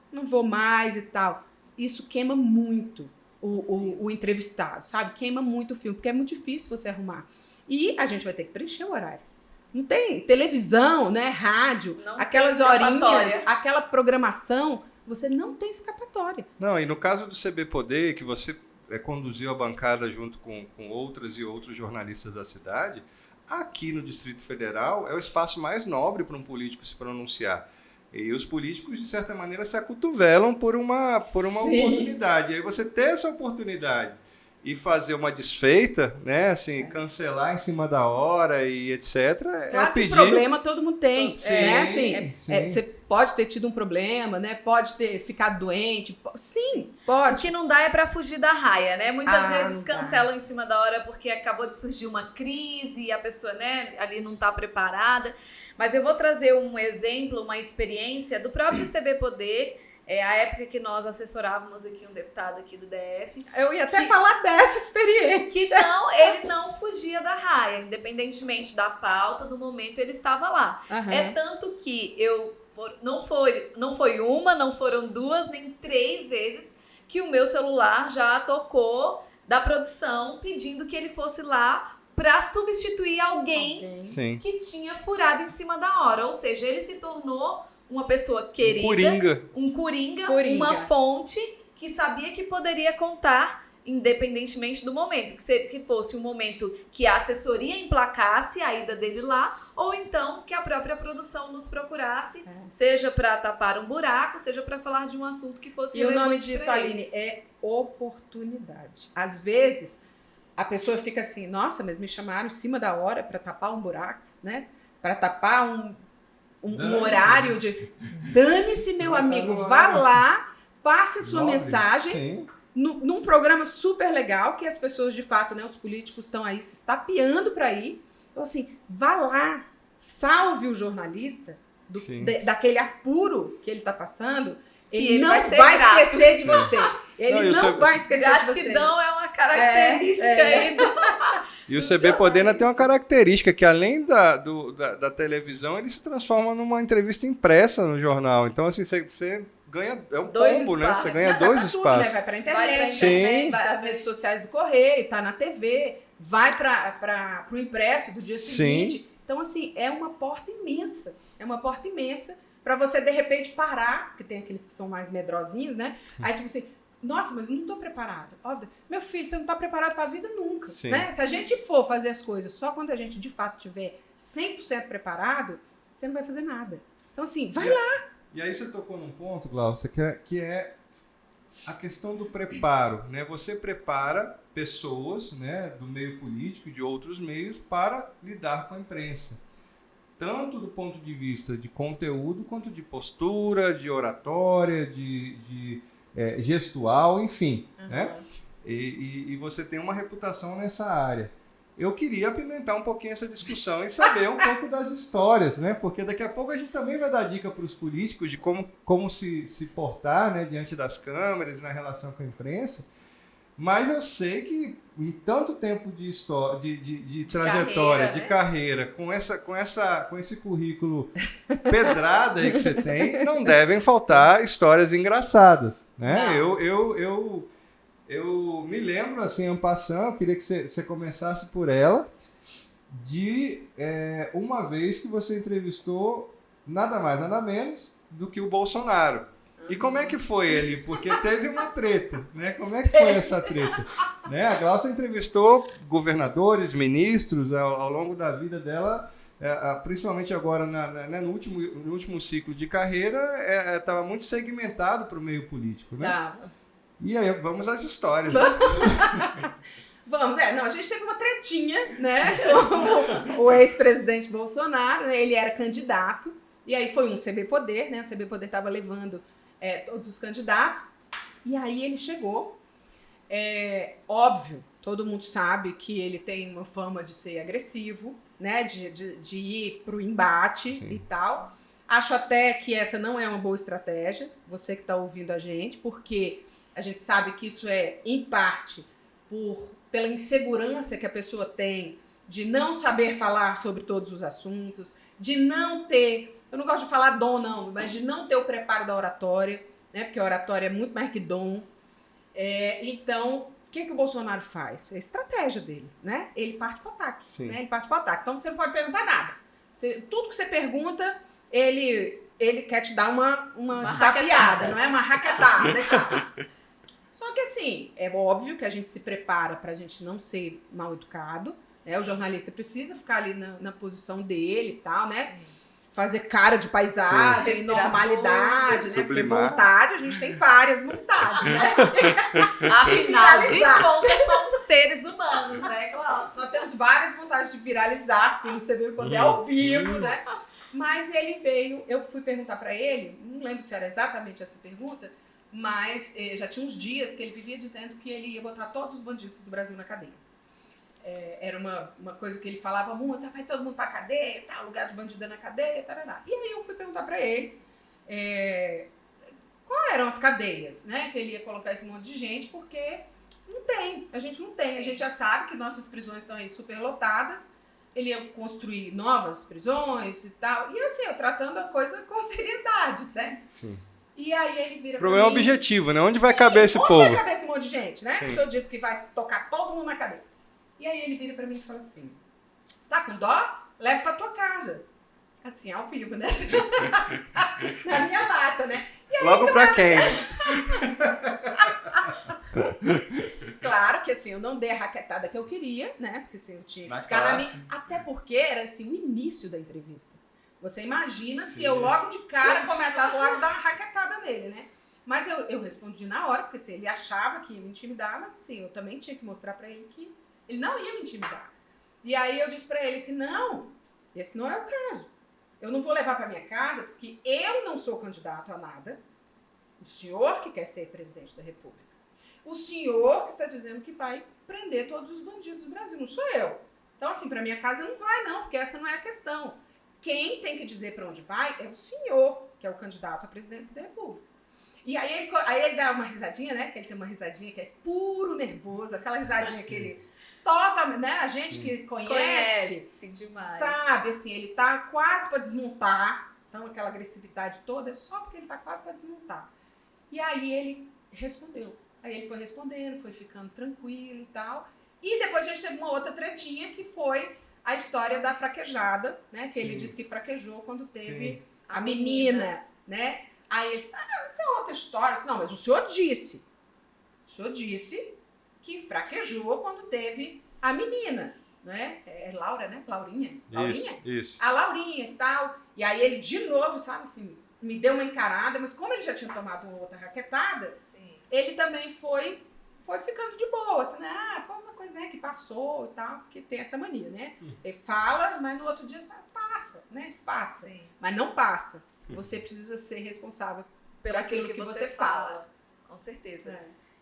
não vou mais e tal. Isso queima muito o entrevistado, sabe? Queima muito o filme, porque é muito difícil você arrumar. E a gente vai ter que preencher o horário. Não tem televisão, né? Rádio, não aquelas horinhas, aquela programação, você não tem escapatória. Não, e no caso do CB Poder, que você conduziu a bancada junto com outras e outros jornalistas da cidade, aqui no Distrito Federal é o espaço mais nobre para um político se pronunciar. E os políticos, de certa maneira, se acotovelam por uma oportunidade. E aí você ter essa oportunidade e fazer uma desfeita, né, assim, cancelar em cima da hora e etc. Claro pedir... que problema todo mundo tem. Sim, né? Assim, sim. Você pode ter tido um problema, né? Pode ter ficado doente. Sim, pode. O que não dá é pra fugir da raia, né? Muitas vezes não cancelam em cima da hora porque acabou de surgir uma crise e a pessoa, né, ali não tá preparada. Mas eu vou trazer um exemplo, uma experiência do próprio CB Poder. A época que nós assessorávamos aqui um deputado aqui do DF. Eu ia até falar dessa experiência. Que ele não fugia da raia, independentemente da pauta, do momento, ele estava lá. Uhum. É tanto que não foi uma, não foram duas, nem 3 vezes que o meu celular já tocou da produção pedindo que ele fosse lá para substituir alguém que tinha furado em cima da hora. Ou seja, ele se tornou uma pessoa querida, um coringa, uma fonte que sabia que poderia contar independentemente do momento, que fosse um momento que a assessoria emplacasse a ida dele lá, ou então que a própria produção nos procurasse, seja para tapar um buraco, seja para falar de um assunto que fosse relevante. E o nome disso, Aline, é oportunidade. Às vezes, a pessoa fica assim, nossa, mas me chamaram em cima da hora para tapar um buraco, né? Para tapar um horário de... Dane-se, meu amigo, vá lá, passe a sua mensagem num programa super legal, que as pessoas, de fato, né, os políticos estão aí se estapeando para ir. Então, assim, vá lá, salve o jornalista daquele apuro que ele está passando. Ele não vai esquecer de você. Ele não vai esquecer de você. Gratidão é uma característica aí do... E o CB Poder ainda tem uma característica, que além da televisão, ele se transforma numa entrevista impressa no jornal. Então, assim, você ganha... É um combo, né? Você ganha 2 espaços. Né? Vai para a internet, vai às redes sociais do Correio, tá na TV, vai para o impresso do dia seguinte. Então, assim, é uma porta imensa. É uma porta imensa para você, de repente, parar, porque tem aqueles que são mais medrosinhos, né? Aí, tipo assim... Nossa, mas eu não estou preparado. Óbvio, meu filho, você não está preparado para a vida nunca. Né? Se a gente for fazer as coisas só quando a gente, de fato, estiver 100% preparado, você não vai fazer nada. Então, assim, vai lá. E aí você tocou num ponto, Glaucia, que é a questão do preparo. Né? Você prepara pessoas, né, do meio político e de outros meios para lidar com a imprensa. Tanto do ponto de vista de conteúdo, quanto de postura, de oratória, de gestual, enfim, né? E você tem uma reputação nessa área. Eu queria apimentar um pouquinho essa discussão e saber um pouco das histórias, né? Porque daqui a pouco a gente também vai dar dica para os políticos de como se portar, né, diante das câmeras, na relação com a imprensa. Mas eu sei que em tanto tempo de história, de trajetória, de carreira, com esse currículo pedrada aí que você tem, não devem faltar histórias engraçadas, né? Eu me lembro, assim, en passant, eu queria que você começasse por ela, de uma vez que você entrevistou nada mais, nada menos do que o Bolsonaro. E como é que foi ali? Porque teve uma treta, né? Como é que foi essa treta? Né? A Glaucia entrevistou governadores, ministros ao longo da vida dela, principalmente agora no último ciclo de carreira, estava muito segmentado para o meio político, né? Tava. E aí, vamos às histórias. Né? Vamos, a gente teve uma tretinha, né? O ex-presidente Bolsonaro, né? Ele era candidato, e aí foi um CB Poder, né? O CB Poder estava levando todos os candidatos, e aí ele chegou. Óbvio, todo mundo sabe que ele tem uma fama de ser agressivo, né, de ir para o embate Sim. e tal. Acho até que essa não é uma boa estratégia, você que está ouvindo a gente, porque a gente sabe que isso é, em parte, pela insegurança que a pessoa tem de não saber falar sobre todos os assuntos, de não ter, eu não gosto de falar dom não, mas de não ter o preparo da oratória, né, porque a oratória é muito mais que dom. Então, o que o Bolsonaro faz? É a estratégia dele, né? Ele parte para o ataque, né? Ele parte para o ataque. Então, você não pode perguntar nada. Tudo que você pergunta, ele quer te dar uma estapeada, não é? Uma raquetada e tal. Só que, assim, é óbvio que a gente se prepara para a gente não ser mal educado, né? O jornalista precisa ficar ali na posição dele e tal, né? Fazer cara de paisagem, normalidade, né? Porque vontade, a gente tem várias vontades, né? Afinal de contas, somos seres humanos, né, Glaucia? Nós temos várias vontades de viralizar, assim, você viu quando é ao vivo, né? Mas ele veio, eu fui perguntar pra ele, não lembro se era exatamente essa pergunta, mas já tinha uns dias que ele vivia dizendo que ele ia botar todos os bandidos do Brasil na cadeia. Era uma coisa que ele falava muito, vai todo mundo pra cadeia, tá, lugar de bandido na cadeia, tarará. E aí eu fui perguntar pra ele quais eram as cadeias, né, que ele ia colocar esse monte de gente, porque não tem, a gente não tem. Sim. A gente já sabe que nossas prisões estão aí superlotadas, ele ia construir novas prisões e tal, e assim, eu tratando a coisa com seriedade, né? Sim. E aí ele vira pra mim... O problema é objetivo, né? Onde vai caber esse povo? Onde vai caber esse monte de gente, né? Sim. O senhor disse que vai tocar todo mundo na cadeia. E aí ele vira pra mim e fala assim, tá com dó? Leva pra tua casa. Assim, ao vivo, né? Na minha lata, né? E aí, logo pra quem? Claro que assim, eu não dei a raquetada que eu queria, né? Porque assim, eu tinha que ficar na minha... Até porque era assim, o início da entrevista. Você imagina se eu logo de cara começasse logo a dar uma raquetada nele, né? Mas eu respondi na hora, porque assim, ele achava que ia me intimidar, mas assim, eu também tinha que mostrar pra ele que ele não ia me intimidar. E aí eu disse pra ele assim, não, esse não é o caso. Eu não vou levar pra minha casa, porque eu não sou candidato a nada. O senhor que quer ser presidente da República. O senhor que está dizendo que vai prender todos os bandidos do Brasil, não sou eu. Então assim, pra minha casa não vai não, porque essa não é a questão. Quem tem que dizer pra onde vai é o senhor, que é o candidato à presidência da República. E aí ele dá uma risadinha, né? Que ele tem uma risadinha que é puro nervoso, aquela risadinha que ele... Totalmente, né? A gente que conhece demais. Sabe, assim, ele tá quase pra desmontar. Então, aquela agressividade toda é só porque ele tá quase pra desmontar. E aí ele respondeu. Aí ele foi respondendo, foi ficando tranquilo e tal. E depois a gente teve uma outra tretinha que foi a história da fraquejada, né? Que ele disse que fraquejou quando teve a menina, né? Aí ele disse, isso é outra história. Eu disse, não, mas o senhor disse. O senhor disse que fraquejou quando teve a menina, né? É Laura, né? Laurinha? Isso. A Laurinha e tal. E aí ele, de novo, sabe assim, me deu uma encarada, mas como ele já tinha tomado uma outra raquetada, ele também foi ficando de boa, assim, né? Foi uma coisa, né, que passou e tal, porque tem essa mania, né? Ele fala, mas no outro dia, sabe, passa, né? Passa. Sim. Mas não passa. Você precisa ser responsável por aquilo que você fala. Com certeza.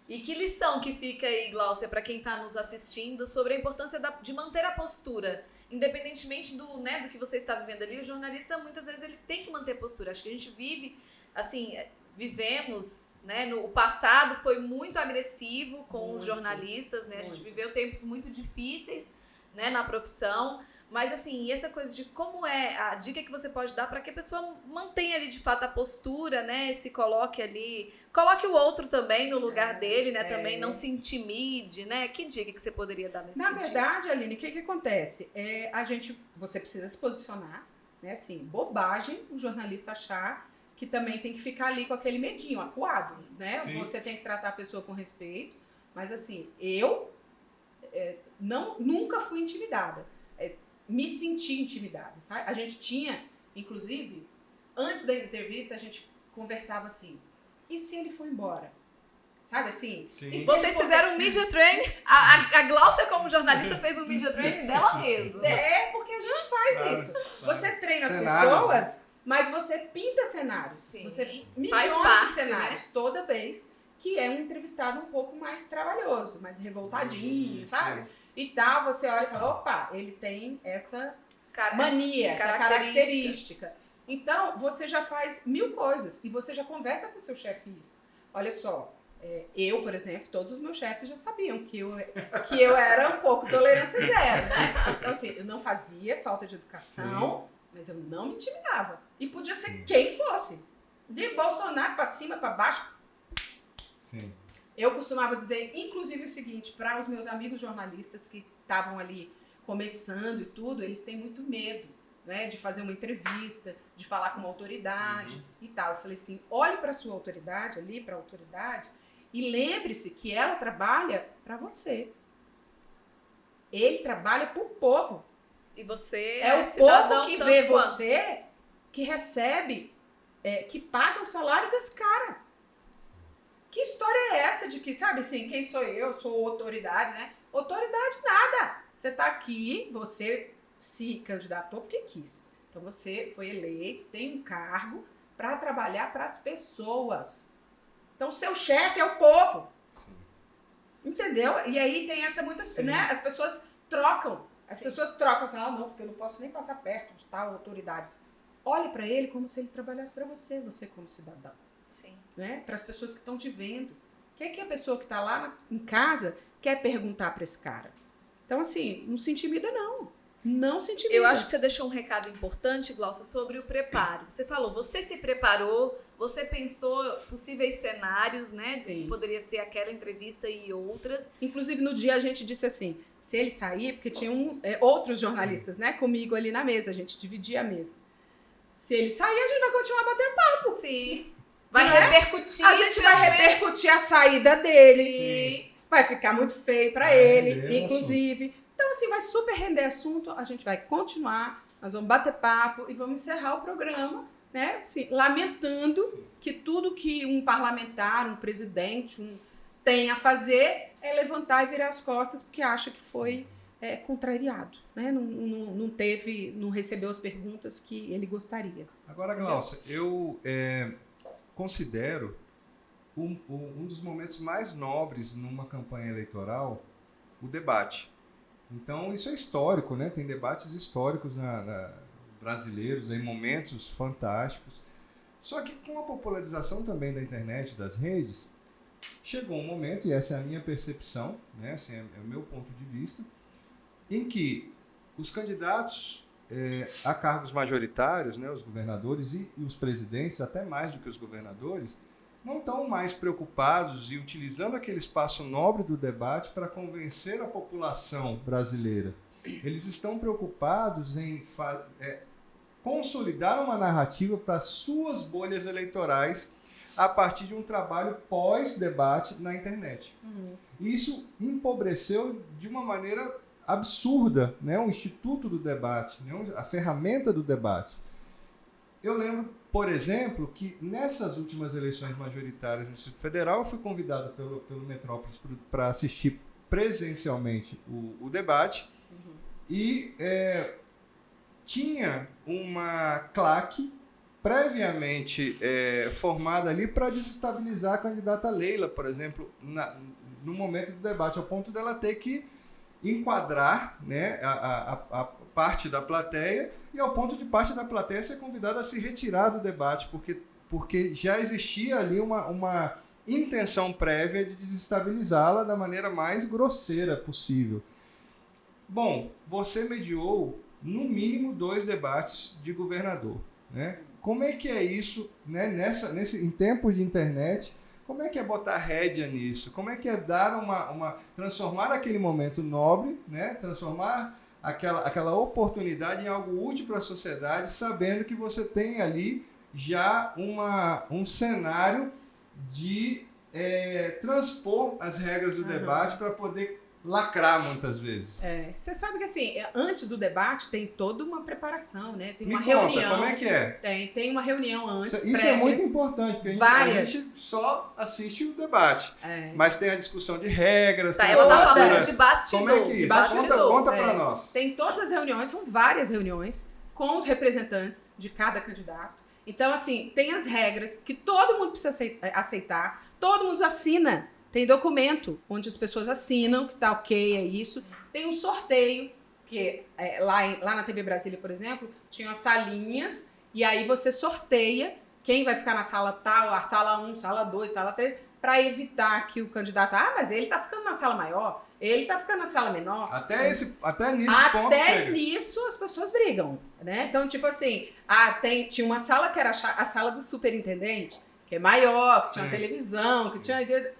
E que lição que fica aí, Glaucia, para quem está nos assistindo sobre a importância de manter a postura, independentemente do que você está vivendo ali, o jornalista muitas vezes ele tem que manter postura. Acho que a gente vivemos, né, o passado foi muito agressivo com os jornalistas, né? A gente viveu tempos muito difíceis, né, na profissão. Mas assim, essa coisa de como é a dica que você pode dar para que a pessoa mantenha ali de fato a postura, né? Se coloque ali, coloque o outro também no lugar dele, né? Também não se intimide, né? Que dica que você poderia dar nesse sentido? Na verdade, Aline, o que acontece? Você precisa se posicionar, né? Assim, bobagem o jornalista achar que também tem que ficar ali com aquele medinho, acuado, né? Sim. Você tem que tratar a pessoa com respeito, mas assim, eu nunca fui intimidada. Me senti intimidada, sabe? A gente tinha, inclusive, antes da entrevista, a gente conversava assim, e se ele for embora? Sabe assim? Vocês fizeram um media training, a Glaucia como jornalista fez um media training dela mesma. Porque a gente faz isso. Você treina as pessoas, mas você pinta cenários. Sim. Você faz parte, de cenários, né? Toda vez que é um entrevistado um pouco mais trabalhoso, mais revoltadinho, sabe? E tal, você olha e fala, opa, ele tem essa mania, essa característica. Então, você já faz 1000 coisas e você já conversa com o seu chefe isso. Olha só, eu, por exemplo, todos os meus chefes já sabiam que eu era um pouco tolerância zero, né? Então, assim, eu não fazia falta de educação, mas eu não me intimidava. E podia ser quem fosse. De Bolsonaro para cima, para baixo. Sim. Eu costumava dizer, inclusive, o seguinte, para os meus amigos jornalistas que estavam ali começando e tudo, eles têm muito medo, né, de fazer uma entrevista, de falar com uma autoridade e tal. Eu falei assim, olhe para a sua autoridade ali, para a autoridade, e lembre-se que ela trabalha para você. Ele trabalha para o povo. E você é o povo que vê você, que recebe, que paga o salário desse cara. Que história é essa de que, sabe assim, quem sou eu? Sou autoridade, né? Autoridade nada. Você tá aqui, você se candidatou porque quis. Então você foi eleito, tem um cargo para trabalhar para as pessoas. Então seu chefe é o povo. Sim. Entendeu? E aí tem essa muita, né? As pessoas trocam. As pessoas trocam assim, não, porque eu não posso nem passar perto de tal autoridade. Olhe para ele como se ele trabalhasse para você como cidadão. Sim. Né? Para as pessoas que estão te vendo. O que é que a pessoa que está lá em casa quer perguntar para esse cara? Então, assim, não se intimida, não. Não se intimida. Eu acho que você deixou um recado importante, Glaucia, sobre o preparo. Você falou, você se preparou, você pensou possíveis cenários, né? Que poderia ser aquela entrevista e outras. Inclusive, no dia a gente disse assim, se ele sair, porque tinham outros jornalistas, né, comigo ali na mesa, a gente dividia a mesa. Se ele sair, a gente vai continuar batendo papo. Sim. Vai repercutir. A gente vai repercutir a saída dele. Sim. Vai ficar muito feio para ele, inclusive. Então, assim, vai super render assunto. A gente vai continuar, nós vamos bater papo e vamos encerrar o programa, né? Assim, lamentando que tudo que um parlamentar, um presidente, tem a fazer é levantar e virar as costas porque acha que foi contrariado, né? Não recebeu as perguntas que ele gostaria. Agora, Glaucia, eu considero um dos momentos mais nobres numa campanha eleitoral o debate. Então, isso é histórico, né? Tem debates históricos brasileiros, em momentos fantásticos. Só que com a popularização também da internet, das redes, chegou um momento, e essa é a minha percepção, né? Assim, é o meu ponto de vista, em que os candidatos a cargos majoritários, né, os governadores e os presidentes, até mais do que os governadores, não estão mais preocupados e utilizando aquele espaço nobre do debate para convencer a população brasileira. Eles estão preocupados em consolidar uma narrativa para suas bolhas eleitorais a partir de um trabalho pós-debate na internet. Isso empobreceu de uma maneira absurda, né, o instituto do debate, né, a ferramenta do debate. Eu lembro, por exemplo, que nessas últimas eleições majoritárias no Distrito Federal, eu fui convidado pelo Metrópolis para assistir presencialmente o debate e tinha uma claque previamente formada ali para desestabilizar a candidata Leila, por exemplo, no momento do debate, ao ponto dela ter que enquadrar, né, a parte da plateia e ao ponto de parte da plateia ser convidada a se retirar do debate, porque já existia ali uma intenção prévia de desestabilizá-la da maneira mais grosseira possível. Bom, você mediou no mínimo 2 debates de governador, né? Como é que é isso, né, em tempos de internet? Como é que é botar rédea nisso? Como é que é dar transformar aquele momento nobre, né? Transformar aquela oportunidade em algo útil para a sociedade, sabendo que você tem ali já um cenário de transpor as regras do debate para poder lacrar muitas vezes. Você sabe que assim, antes do debate tem toda uma preparação, né? Tem uma reunião. Conta, como é que é? Tem uma reunião antes. Isso é muito importante, porque a gente só assiste o debate. Mas tem a discussão de regras. Ela está falando de bastidor. Como é que é isso? Conta para nós. Tem todas as reuniões, são várias reuniões com os representantes de cada candidato. Então, assim, tem as regras que todo mundo precisa aceitar, todo mundo assina. Tem documento onde as pessoas assinam que tá ok, é isso. Tem um sorteio Porque lá na TV Brasília, por exemplo, tinha as salinhas e aí você sorteia quem vai ficar na sala tal, a sala 1, sala 2, sala 3, para evitar que o candidato, mas ele tá ficando na sala maior, ele tá ficando na sala menor. Até nesse ponto Até nisso as pessoas brigam, né? Então, tipo assim, tinha uma sala que era a sala do superintendente, que é maior, que tinha uma televisão, que tinha...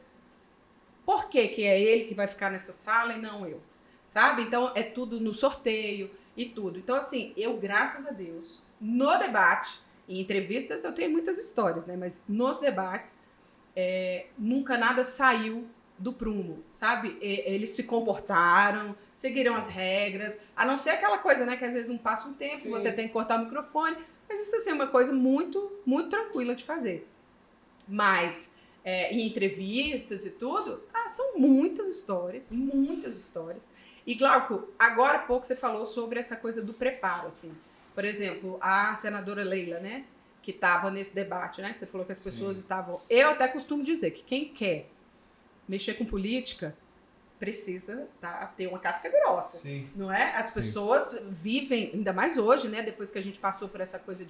Por que é ele que vai ficar nessa sala e não eu? Sabe? Então, é tudo no sorteio e tudo. Então, assim, eu, graças a Deus, no debate, em entrevistas eu tenho muitas histórias, né? Mas nos debates, nunca nada saiu do prumo, sabe? Eles se comportaram, seguiram as regras, a não ser aquela coisa, né? Que às vezes passa um tempo, você tem que cortar o microfone, mas isso, assim, é uma coisa muito, muito tranquila de fazer. Mas... em entrevistas e tudo, são muitas histórias. E, Glauco, agora há pouco você falou sobre essa coisa do preparo, assim. Por exemplo, a senadora Leila, né, que estava nesse debate, né, que você falou que as pessoas estavam... Eu até costumo dizer que quem quer mexer com política precisa ter uma casca grossa, não é? As pessoas vivem, ainda mais hoje, né, depois que a gente passou por essa coisa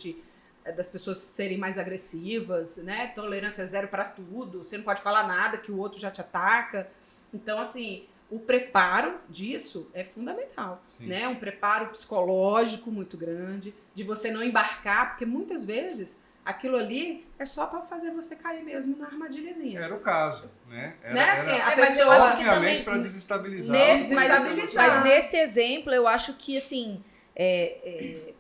das pessoas serem mais agressivas, né? Tolerância zero para tudo, você não pode falar nada que o outro já te ataca. Então, assim, o preparo disso é fundamental, né? Um preparo psicológico muito grande, de você não embarcar, porque muitas vezes aquilo ali é só para fazer você cair mesmo na armadilhazinha. Era o caso, né? Mas eu acho que também para desestabilizar. Mas nesse exemplo, eu acho que, assim,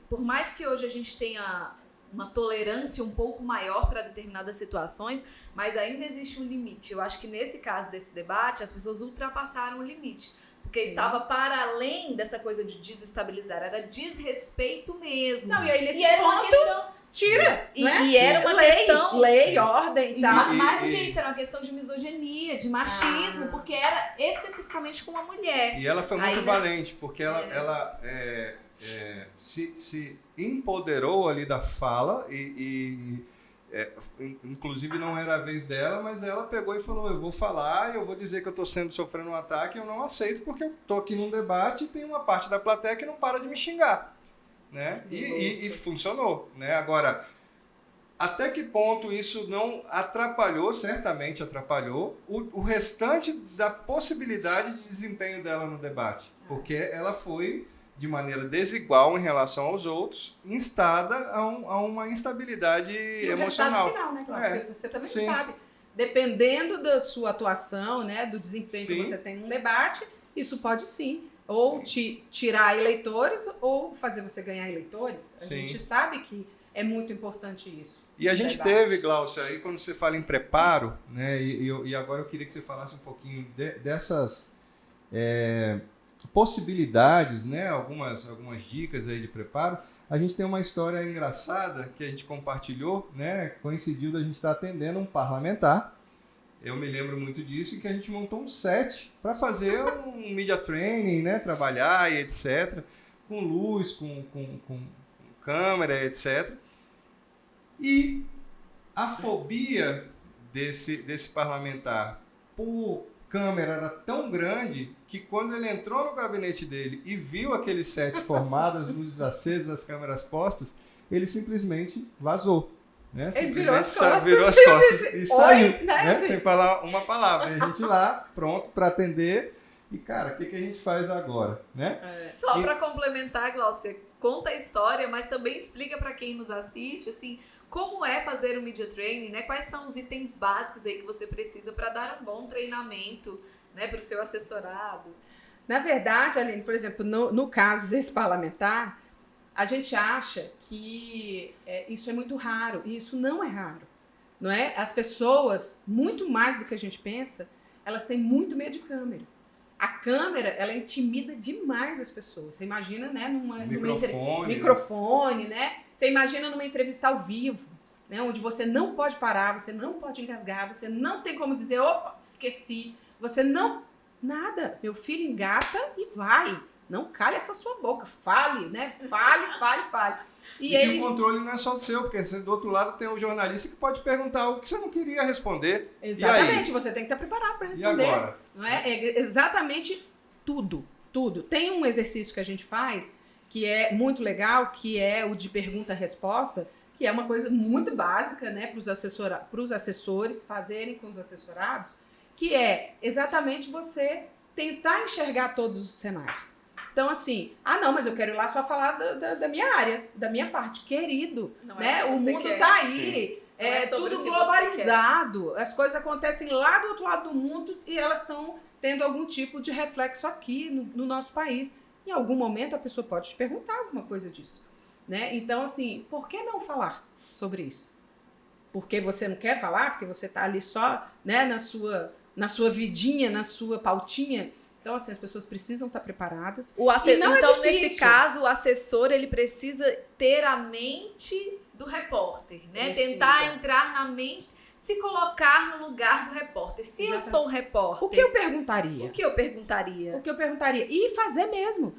por mais que hoje a gente tenha uma tolerância um pouco maior para determinadas situações, mas ainda existe um limite. Eu acho que nesse caso desse debate, as pessoas ultrapassaram o limite. Porque estava para além dessa coisa de desestabilizar, era desrespeito mesmo. Não, e aí nesse era ponto, uma questão... tira, né? E era uma questão... Lei, ordem e tal. Mais do que isso, era uma questão de misoginia, de machismo, porque era especificamente com uma mulher. E ela foi muito valente, porque ela se empoderou ali da fala inclusive não era a vez dela, mas ela pegou e falou, eu vou falar, eu vou dizer que eu estou sofrendo um ataque, eu não aceito porque eu estou aqui num debate e tem uma parte da plateia que não para de me xingar, né? E funcionou, né? Agora, até que ponto isso não atrapalhou, certamente atrapalhou, o restante da possibilidade de desempenho dela no debate, porque ela foi de maneira desigual em relação aos outros, instada a uma instabilidade emocional. Final, né, Cláudio? Porque você também sabe, dependendo da sua atuação, né, do desempenho que você tem num debate, isso pode sim, ou te tirar eleitores, ou fazer você ganhar eleitores. A gente sabe que é muito importante isso. E a gente teve, Glaucia, aí quando você fala em preparo, né, e agora eu queria que você falasse um pouquinho dessas... possibilidades, né? Algumas dicas aí de preparo. A gente tem uma história engraçada que a gente compartilhou, né? Coincidiu da gente estar atendendo um parlamentar. Eu me lembro muito disso, que a gente montou um set para fazer um media training, né? Trabalhar e etc. Com luz, com câmera, etc. E a fobia desse parlamentar por câmera era tão grande que quando ele entrou no gabinete dele e viu aquele set formado, as luzes acesas, as câmeras postas, ele simplesmente vazou. Né? Ele virou as costas e saiu, né? Sem falar uma palavra. E a gente lá, pronto para atender. E, cara, o que a gente faz agora? Né? Só para complementar, Glaucia, conta a história, mas também explica para quem nos assiste, assim, como é fazer um media training, né? Quais são os itens básicos aí que você precisa para dar um bom treinamento, né, para o seu assessorado? Na verdade, Aline, por exemplo, no caso desse parlamentar, a gente acha que isso é muito raro, e isso não é raro, não é? As pessoas, muito mais do que a gente pensa, elas têm muito medo de câmera. A câmera, ela intimida demais as pessoas. Você imagina, né, microfone, né? Você imagina numa entrevista ao vivo, né, onde você não pode parar, você não pode engasgar, você não tem como dizer, opa, esqueci. Você não... Nada. Meu filho engata e vai. Não cale essa sua boca. Fale, né? Fale. E que o controle não é só seu, porque do outro lado tem um jornalista que pode perguntar o que você não queria responder. Exatamente, você tem que estar preparado para responder. E agora? Não é? É exatamente tudo. tudo. Tem um exercício que a gente faz que é muito legal, que é o de pergunta-resposta, que é uma coisa muito básica, né, para os assessores fazerem com os assessorados, que é exatamente você tentar enxergar todos os cenários. Então, assim, não, mas eu quero ir lá só falar da minha área, da minha parte. Querido, né? O mundo tá aí, é tudo globalizado, as coisas acontecem lá do outro lado do mundo e elas estão tendo algum tipo de reflexo aqui no nosso país. Em algum momento a pessoa pode te perguntar alguma coisa disso, né? Então, assim, por que não falar sobre isso? Porque você não quer falar? Porque você tá ali só, né, na sua vidinha, na sua pautinha? Então, assim, as pessoas precisam estar preparadas. Então, nesse caso, o assessor, ele precisa ter a mente do repórter, né? Precisa. Tentar entrar na mente, se colocar no lugar do repórter. Se eu sou um repórter... O que eu perguntaria? E fazer mesmo.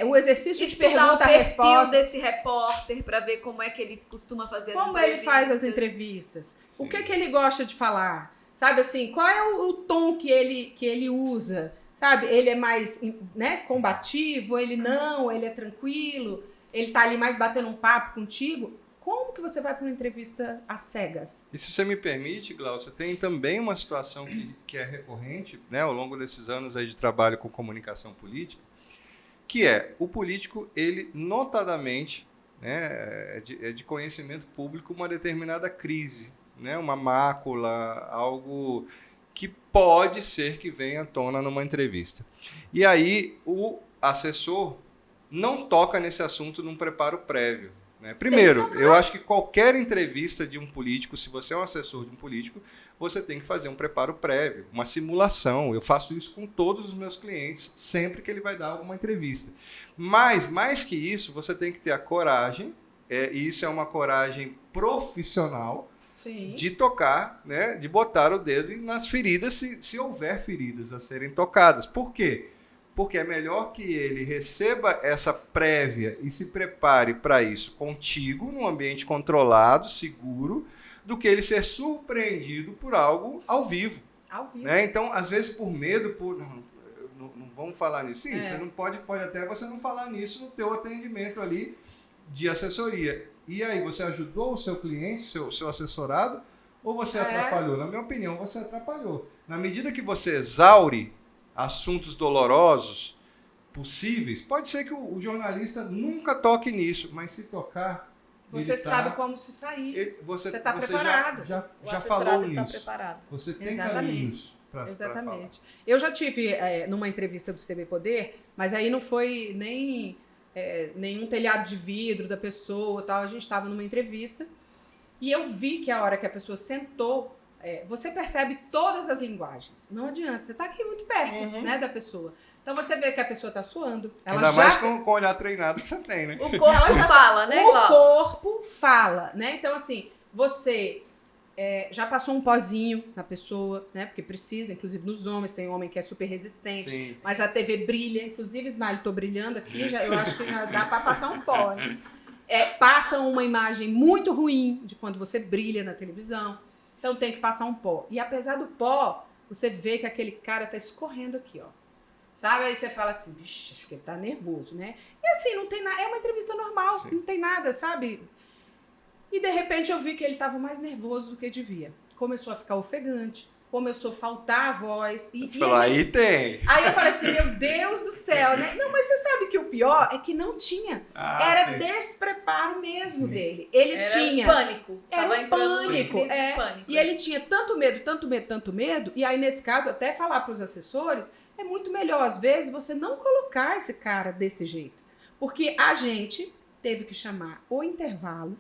O exercício de pergunta-resposta. O perfil desse repórter para ver como é que ele costuma fazer as entrevistas. Como ele faz as entrevistas. Sim. O que ele gosta de falar. Sabe assim, qual é o tom que ele usa? Sabe, ele é mais, né, combativo, ele é tranquilo, ele tá ali mais batendo um papo contigo. Como que você vai para uma entrevista às cegas? E se você me permite, Glaucia, tem também uma situação que é recorrente, né, ao longo desses anos aí de trabalho com comunicação política, que é o político, ele notadamente, né, é de conhecimento público uma determinada crise, né, uma mácula, algo que pode ser que venha à tona numa entrevista. E aí o assessor não toca nesse assunto num preparo prévio, né? Primeiro, eu acho que qualquer entrevista de um político, se você é um assessor de um político, você tem que fazer um preparo prévio, uma simulação. Eu faço isso com todos os meus clientes, sempre que ele vai dar alguma entrevista. Mas, mais que isso, você tem que ter a coragem, e isso é uma coragem profissional, Sim. De tocar, né, de botar o dedo nas feridas, se houver feridas a serem tocadas. Por quê? Porque é melhor que ele receba essa prévia e se prepare para isso contigo, num ambiente controlado, seguro, do que ele ser surpreendido por algo ao vivo. Né? Então, às vezes, por medo, não vamos falar nisso. Sim, você não pode até você não falar nisso no teu atendimento ali de assessoria. E aí, você ajudou o seu cliente, seu assessorado, ou você atrapalhou? Na minha opinião, você atrapalhou. Na medida que você exaure assuntos dolorosos possíveis, pode ser que o jornalista nunca toque nisso, mas se tocar... Você sabe como se sair. Você está preparado. Já falou está isso. Preparado. Você tem caminhos para falar. Exatamente. Eu já tive numa entrevista do CB Poder, mas aí não foi nem... nenhum telhado de vidro da pessoa, tal. A gente estava numa entrevista e eu vi que a hora que a pessoa sentou, você percebe todas as linguagens. Não adianta, você está aqui muito perto, né, da pessoa. Então você vê que a pessoa está suando. Ainda mais com o olhar treinado que você tem, né? O corpo já fala, né, Glaucia? O corpo fala, né? Então, assim, você já passou um pozinho na pessoa, né? Porque precisa, inclusive nos homens, tem homem que é super resistente, Sim. mas a TV brilha, inclusive, Smile, tô brilhando aqui, eu acho que já dá para passar um pó, hein? Passa uma imagem muito ruim de quando você brilha na televisão, então tem que passar um pó. E apesar do pó, você vê que aquele cara tá escorrendo aqui, ó. Sabe? Aí você fala assim, bicho, acho que ele tá nervoso, né? E assim, não tem nada, é uma entrevista normal, Sim. Não tem nada, sabe? E de repente eu vi que ele estava mais nervoso do que devia. Começou a ficar ofegante, começou a faltar a voz. Você falou, aí tem. Aí eu falei assim, meu Deus do céu, né? Não, mas você sabe que o pior é que não tinha. Era sim. Despreparo mesmo sim. dele. Ele tinha... Pânico. Era um pânico. Pânico. E ele tinha tanto medo. E aí, nesse caso, até falar para os assessores, é muito melhor, às vezes, você não colocar esse cara desse jeito. Porque a gente teve que chamar o intervalo,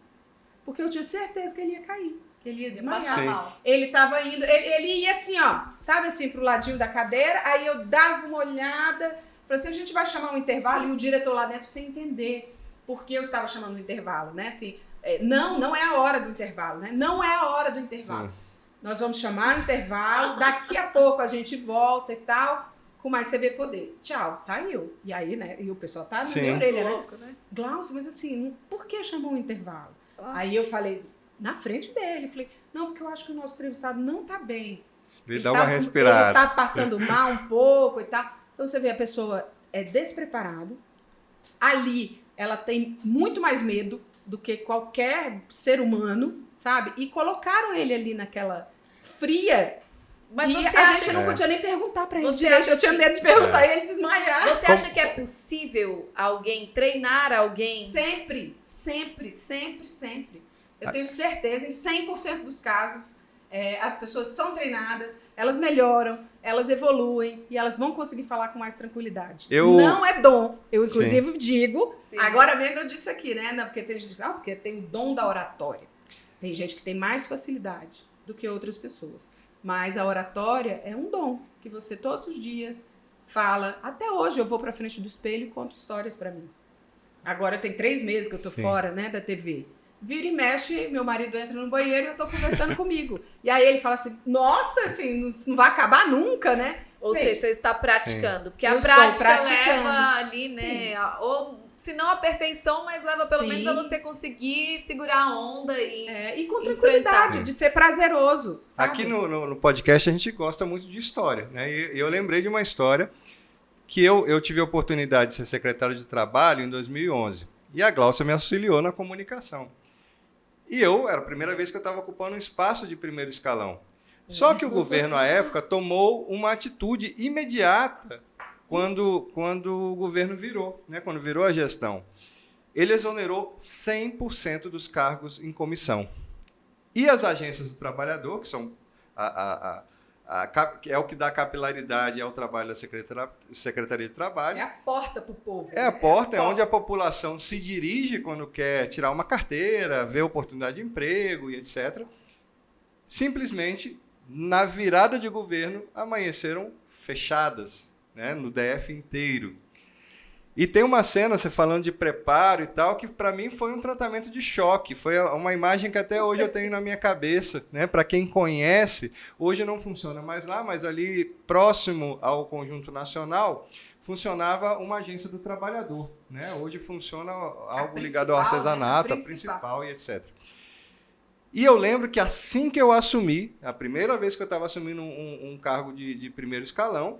porque eu tinha certeza que ele ia cair, que ele ia desmaiar. Ele tava indo, ele ia assim, ó, sabe assim, pro ladinho da cadeira, aí eu dava uma olhada, falei assim, a gente vai chamar um intervalo, e o diretor lá dentro sem entender por que eu estava chamando o intervalo, né, assim, não é a hora do intervalo, né, não é a hora do intervalo. Sim. Nós vamos chamar o intervalo, daqui a pouco a gente volta e tal, com mais CB Poder. Tchau, saiu. E aí, né, e o pessoal tá na minha orelha, né, Glaucia, mas assim, por que chamou o intervalo? Aí eu falei, na frente dele, falei, não, porque eu acho que o nosso entrevistado não tá bem. Ele dá uma respirada. Ele tá passando mal um pouco e tal. Então você vê a pessoa é despreparado. Ali, ela tem muito mais medo do que qualquer ser humano, sabe? E colocaram ele ali naquela fria. Mas e você a acha gente não podia nem perguntar pra ele Você direito. acha Eu tinha que- medo de perguntar e ele desmaiar. Você acha que é possível alguém treinar alguém? Sempre, sempre, sempre, sempre. Eu tenho certeza, em 100% dos casos, as pessoas são treinadas, elas melhoram, elas evoluem e elas vão conseguir falar com mais tranquilidade. Não é dom. Eu, inclusive, digo, Sim. agora mesmo eu disse aqui, né? Não, porque tem gente que porque tem o dom da oratória. Tem gente que tem mais facilidade do que outras pessoas. Mas a oratória é um dom que você todos os dias fala. Até hoje eu vou pra frente do espelho e conto histórias pra mim. Agora tem 3 meses que eu tô fora, né, da TV. Vira e mexe, meu marido entra no banheiro e eu tô conversando comigo. E aí ele fala assim, nossa, assim, não vai acabar nunca, né? Ou seja, você está praticando. Porque Eu a estou prática praticando. leva ali, né? Ou, se não a perfeição, mas leva pelo Sim. menos a você conseguir segurar a onda e... E com tranquilidade, Enfrentar. de ser prazeroso, sabe? Aqui no podcast a gente gosta muito de história, né? E eu lembrei de uma história que eu tive a oportunidade de ser secretário de trabalho em 2011. E a Gláucia me auxiliou na comunicação. E era a primeira vez que eu estava ocupando um espaço de primeiro escalão. Só que o governo, à época, tomou uma atitude imediata quando o governo virou, né? Quando virou a gestão. Ele exonerou 100% dos cargos em comissão. E as agências do trabalhador, que são que é o que dá capilaridade ao trabalho da Secretaria de Trabalho. É a porta pro povo. É a porta, é onde a população se dirige quando quer tirar uma carteira, ver oportunidade de emprego e etc. Simplesmente, na virada de governo, amanheceram fechadas, né, no DF inteiro. E tem uma cena, você falando de preparo e tal, que para mim foi um tratamento de choque. Foi uma imagem que até hoje eu tenho na minha cabeça, né? Para quem conhece, hoje não funciona mais lá, mas ali próximo ao Conjunto Nacional, funcionava uma agência do trabalhador, né? Hoje funciona algo ligado ao artesanato, né? a principal e etc. E eu lembro que assim que eu assumi, a primeira vez que eu estava assumindo um cargo de primeiro escalão,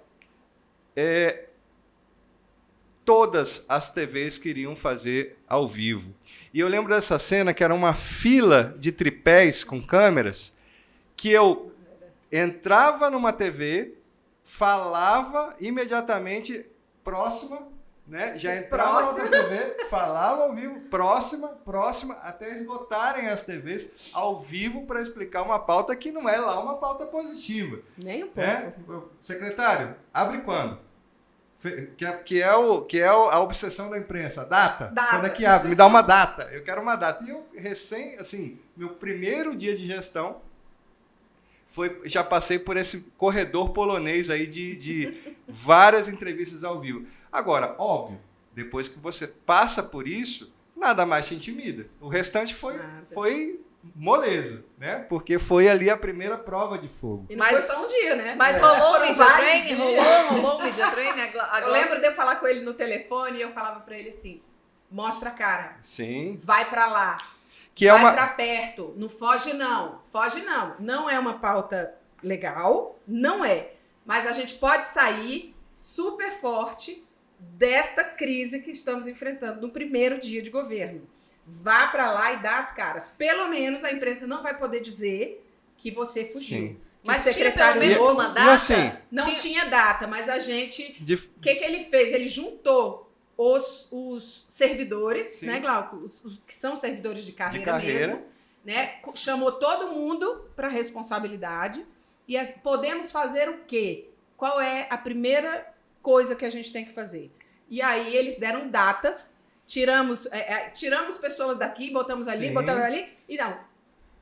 todas as TVs queriam fazer ao vivo. E eu lembro dessa cena que era uma fila de tripés com câmeras, que eu entrava numa TV, falava imediatamente, próxima, né? Já entrava na outra TV, falava ao vivo, próxima, até esgotarem as TVs ao vivo para explicar uma pauta que não é lá uma pauta positiva. Nem um pouco. Né? Secretário, abre quando? Que é a obsessão da imprensa. Data. Quando é que abre? Me dá uma data. Eu quero uma data. E eu meu primeiro dia de gestão, já passei por esse corredor polonês aí de várias entrevistas ao vivo. Agora, óbvio, depois que você passa por isso, nada mais te intimida. O restante foi moleza, né? Porque foi ali a primeira prova de fogo. E não foi só um dia, né? Mas rolou o Foram media vários training? dias. Rolou o media training? Eu lembro de eu falar com ele no telefone e eu falava pra ele assim, mostra a cara. Sim. Vai pra lá. Que vai pra perto. Não foge não. Foge não. Não é uma pauta legal. Não é. Mas a gente pode sair super forte desta crise que estamos enfrentando no primeiro dia de governo. Vá pra lá e dá as caras. Pelo menos a imprensa não vai poder dizer que você fugiu. Sim. Mas o secretário tinha pelo menos uma data? E assim, não tinha data, mas a gente... O que ele fez? Ele juntou os servidores, Sim. né, Glauco? Os que são servidores de carreira mesmo, né? Chamou todo mundo para responsabilidade. E podemos fazer o quê? Qual é a primeira coisa que a gente tem que fazer? E aí eles deram datas, tiramos pessoas daqui, botamos ali, Sim. botamos ali, e não.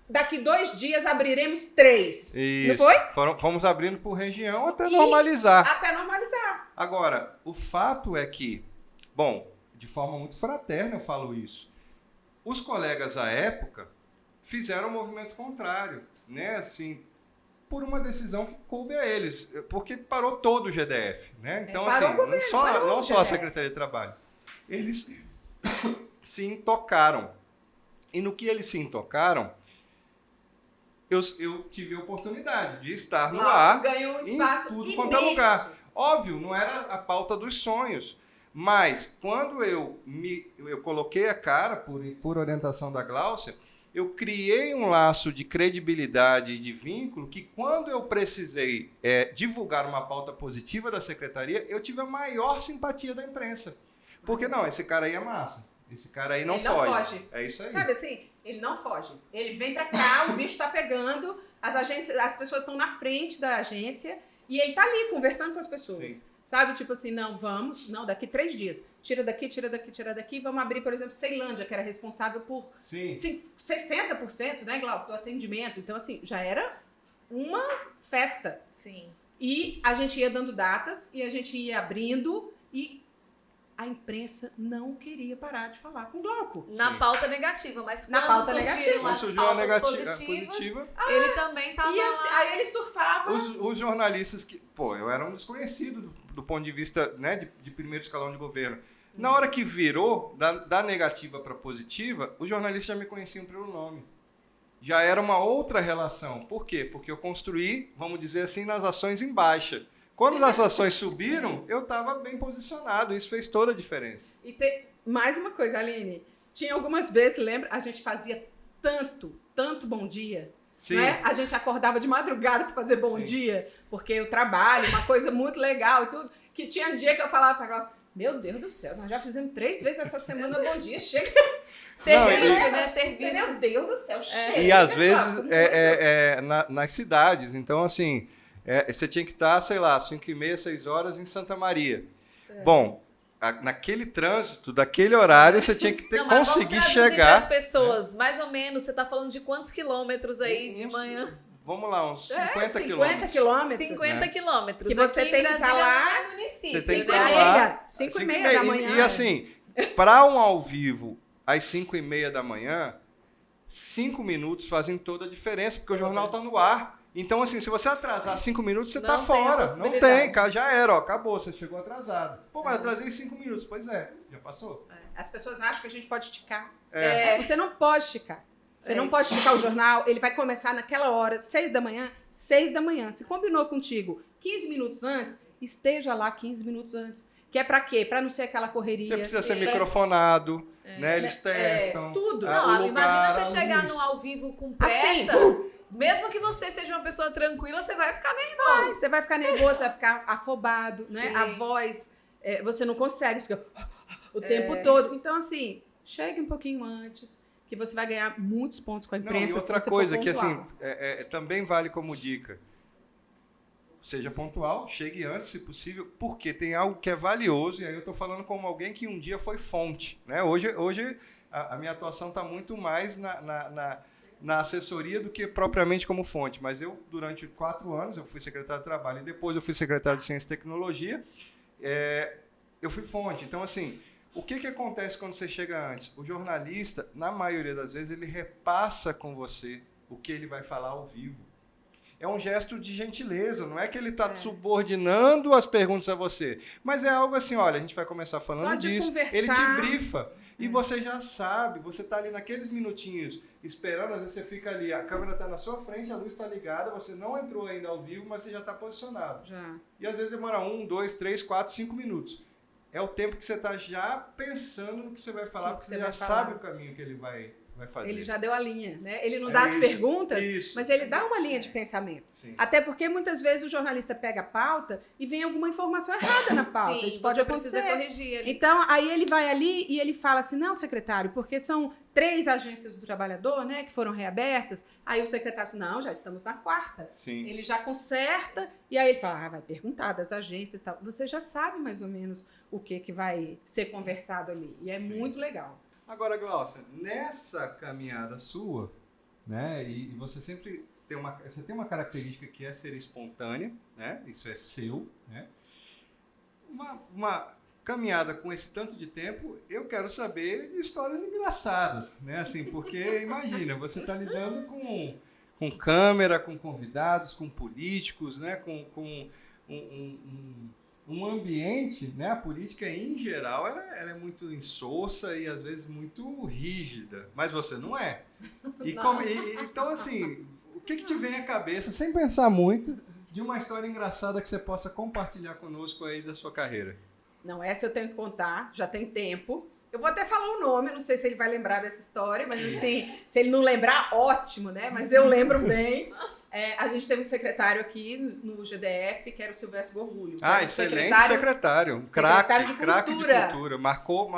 Daqui 2 dias abriremos 3. Isso. Não foi? Fomos abrindo por região até normalizar. Até normalizar. Agora, o fato é que, bom, de forma muito fraterna eu falo isso, os colegas à época fizeram um movimento contrário, né? Assim, por uma decisão que coube a eles, porque parou todo o GDF, né? Então, assim, não só a Secretaria de Trabalho. Eles se intocaram. E no que eles se intocaram, eu tive a oportunidade de estar no ar ganhou um espaço em tudo quanto é lugar. Óbvio, não era a pauta dos sonhos. Mas, quando eu coloquei a cara, por orientação da Gláucia, eu criei um laço de credibilidade e de vínculo que, quando eu precisei divulgar uma pauta positiva da secretaria, eu tive a maior simpatia da imprensa. Porque, não, esse cara aí é massa. Esse cara aí não foge. É isso aí. Sabe assim? Ele não foge. Ele vem pra cá, o bicho tá pegando, as pessoas estão na frente da agência e ele tá ali conversando com as pessoas. Sim. Sabe? Tipo assim, daqui 3 dias. Tira daqui, vamos abrir, por exemplo, Ceilândia, que era responsável por 60%, né, Glauco, do atendimento. Então, assim, já era uma festa. Sim. E a gente ia dando datas, e a gente ia abrindo, e a imprensa não queria parar de falar com o Glauco. Na pauta negativa, mas na pauta negativa. Quando surgiu a positiva, ele também estava... E assim, aí ele surfava... Os jornalistas que... Pô, eu era um desconhecido do ponto de vista, né, de primeiro escalão de governo. Na hora que virou da negativa para positiva, os jornalistas já me conheciam pelo nome. Já era uma outra relação. Por quê? Porque eu construí, vamos dizer assim, nas ações em baixa. Quando as ações subiram, eu estava bem posicionado. Isso fez toda a diferença. E tem mais uma coisa, Aline. Tinha algumas vezes, lembra? A gente fazia tanto bom dia. Sim. Né? A gente acordava de madrugada para fazer bom dia, porque eu trabalho, uma coisa muito legal e tudo. Que tinha dia que eu falava, meu Deus do céu, nós já fizemos 3 vezes essa semana bom dia, chega. Serviço, né? Serviço. Meu Deus do céu, chega. E às vezes nas cidades. Então, assim, você tinha que estar, sei lá, 5h30, 6 horas em Santa Maria. Bom, naquele trânsito, daquele horário, você tinha que conseguir chegar. As pessoas, mais ou menos, você está falando de quantos quilômetros aí de manhã? Vamos lá, uns 50 quilômetros. 50 quilômetros. Que você tem que estar lá. Você tem que estar lá. 5h30 da manhã. E assim, para um ao vivo, às 5h30 da manhã, 5 minutos fazem toda a diferença, porque o jornal está no ar. Então, assim, se você atrasar 5 minutos, você está fora. Não tem, já era, acabou, você chegou atrasado. Pô, mas eu atrasei 5 minutos. Pois é, já passou. As pessoas acham que a gente pode esticar. Você não pode esticar. Você não pode esticar o jornal, ele vai começar naquela hora, 6 da manhã. Se combinou contigo 15 minutos antes, esteja lá 15 minutos antes. Que é pra quê? Pra não ser aquela correria. Você precisa ser microfonado, né? Eles testam. Tudo. Não, imagina você chegar no ao vivo com pressa. Assim, mesmo que você seja uma pessoa tranquila, você vai ficar nervoso. Você vai ficar nervoso, você vai ficar afobado, né? A voz, você não consegue, fica o tempo todo. Então, assim, chegue um pouquinho antes, que você vai ganhar muitos pontos com a imprensa. Não, e outra coisa que, assim, também vale como dica. Seja pontual, chegue antes, se possível, porque tem algo que é valioso, e aí eu estou falando como alguém que um dia foi fonte. Né? Hoje a minha atuação está muito mais na assessoria do que propriamente como fonte, mas eu, durante 4 anos, eu fui secretário de Trabalho e depois eu fui secretário de Ciência e Tecnologia, eu fui fonte. Então, assim, o que acontece quando você chega antes? O jornalista, na maioria das vezes, ele repassa com você o que ele vai falar ao vivo. É um gesto de gentileza, não é que ele está subordinando as perguntas a você, mas é algo assim, olha, a gente vai começar falando disso, conversar. Ele te brifa e você já sabe, você está ali naqueles minutinhos esperando, às vezes você fica ali, a câmera está na sua frente, a luz está ligada, você não entrou ainda ao vivo, mas você já está posicionado. E às vezes demora 1, 2, 3, 4, 5 minutos. É o tempo que você está já pensando no que você vai falar, porque você já sabe o caminho que ele vai fazer. Ele já deu a linha, né? Ele não dá as perguntas, mas ele dá uma linha de pensamento. Sim. Até porque muitas vezes o jornalista pega a pauta e vem alguma informação errada na pauta. Sim, isso pode acontecer. Corrigir ali. Então, aí ele vai ali e ele fala assim, não, secretário, porque são 3 agências do trabalhador, né, que foram reabertas. Aí o secretário diz, não, já estamos na 4ª. Sim. Ele já conserta e aí ele fala, vai perguntar das agências e tal. Você já sabe mais ou menos o que vai ser conversado ali. E é muito legal. Agora, Gláucia, nessa caminhada sua, né, e você sempre tem uma característica que é ser espontânea, né, isso é seu, né, uma caminhada com esse tanto de tempo, eu quero saber de histórias engraçadas, né, assim, porque imagina, você está lidando com câmera, com convidados, com políticos, né, com um ambiente, né, a política em geral, ela é muito insossa e às vezes muito rígida, mas você não é. Então, assim, o que te vem à cabeça, sem pensar muito, de uma história engraçada que você possa compartilhar conosco aí da sua carreira. Não, essa eu tenho que contar, já tem tempo. Eu vou até falar o nome, não sei se ele vai lembrar dessa história, mas assim, se ele não lembrar, ótimo, né? Mas eu lembro bem. A gente teve um secretário aqui no GDF, que era o Silvestre Gorgulho. Excelente secretário. Craque de cultura. Marcou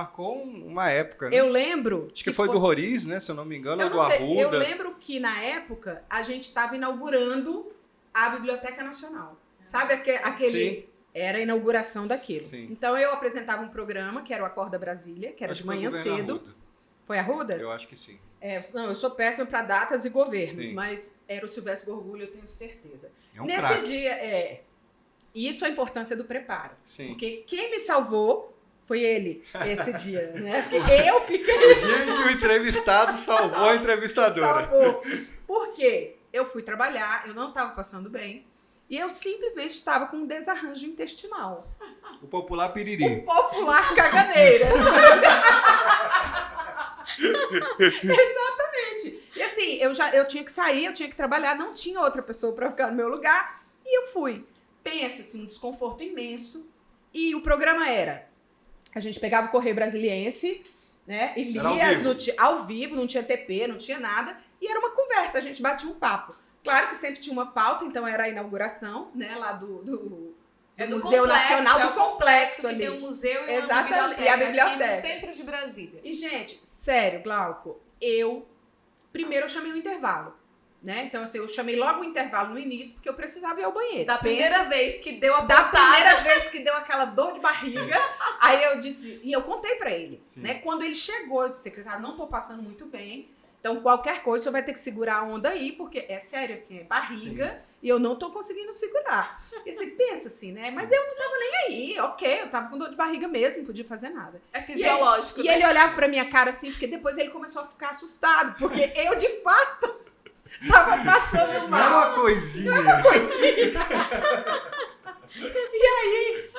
uma época, né? Eu lembro... Acho que foi do Roriz, né? Se eu não me engano, ou do Arruda. Eu lembro que, na época, a gente estava inaugurando a Biblioteca Nacional. Sabe aquele... Sim. Era a inauguração daquilo. Sim. Então, eu apresentava um programa, que era o Acorda Brasília, que era de manhã cedo. Arruda. Foi Arruda? Eu acho que sim. Não, eu sou péssima para datas e governos, Sim. mas era o Silvestre Gorgulho, eu tenho certeza. É um Nesse craque. dia, isso é a importância do preparo. Sim. Porque quem me salvou foi ele, esse dia, né? Porque eu fiquei... O dia em que o entrevistado salvou a entrevistadora. Salvou. Por quê? Eu fui trabalhar, eu não estava passando bem, e eu simplesmente estava com um desarranjo intestinal. O popular piriri. O popular caganeira. Exatamente. E assim, eu tinha que sair, eu tinha que trabalhar, não tinha outra pessoa para ficar no meu lugar, e eu fui. Pensa assim, um desconforto imenso. E o programa era, a gente pegava o Correio Brasiliense, né, e lia ao vivo, não tinha TP, não tinha nada, e era uma conversa, a gente batia um papo. Claro que sempre tinha uma pauta, então era a inauguração, né, lá do Museu Nacional, do complexo ali. Tem um museu e Exatamente, e a biblioteca aqui no centro de Brasília. E, gente, sério, Glauco, primeiro eu chamei o intervalo, né? Então, assim, eu chamei logo o intervalo no início, porque eu precisava ir ao banheiro. Da primeira vez que deu a Da botada. primeira vez que deu aquela dor de barriga, aí eu disse, e eu contei pra ele, Sim. né? Quando ele chegou, eu disse, secretário, não tô passando muito bem, então qualquer coisa o senhor vai ter que segurar a onda aí, porque é sério, assim, é barriga, Sim. e eu não tô conseguindo segurar. E você pensa assim, né? Mas eu não tava nem aí, ok, eu tava com dor de barriga mesmo, não podia fazer nada. É fisiológico. E ele olhava pra minha cara assim, porque depois ele começou a ficar assustado, porque eu, de fato, tava passando mal. Não era uma coisinha. E aí,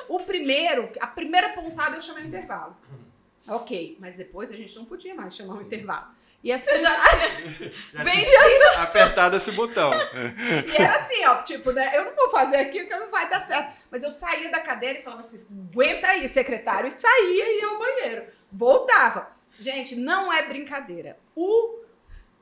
a primeira pontada eu chamei o intervalo. Ok, mas depois a gente não podia mais chamar o intervalo. E assim, Apertado esse botão. E era assim, ó, tipo, né? Eu não vou fazer aqui porque não vai dar certo. Mas eu saía da cadeira e falava assim, aguenta aí, secretário, e saía e ia ao banheiro. Voltava. Gente, não é brincadeira. O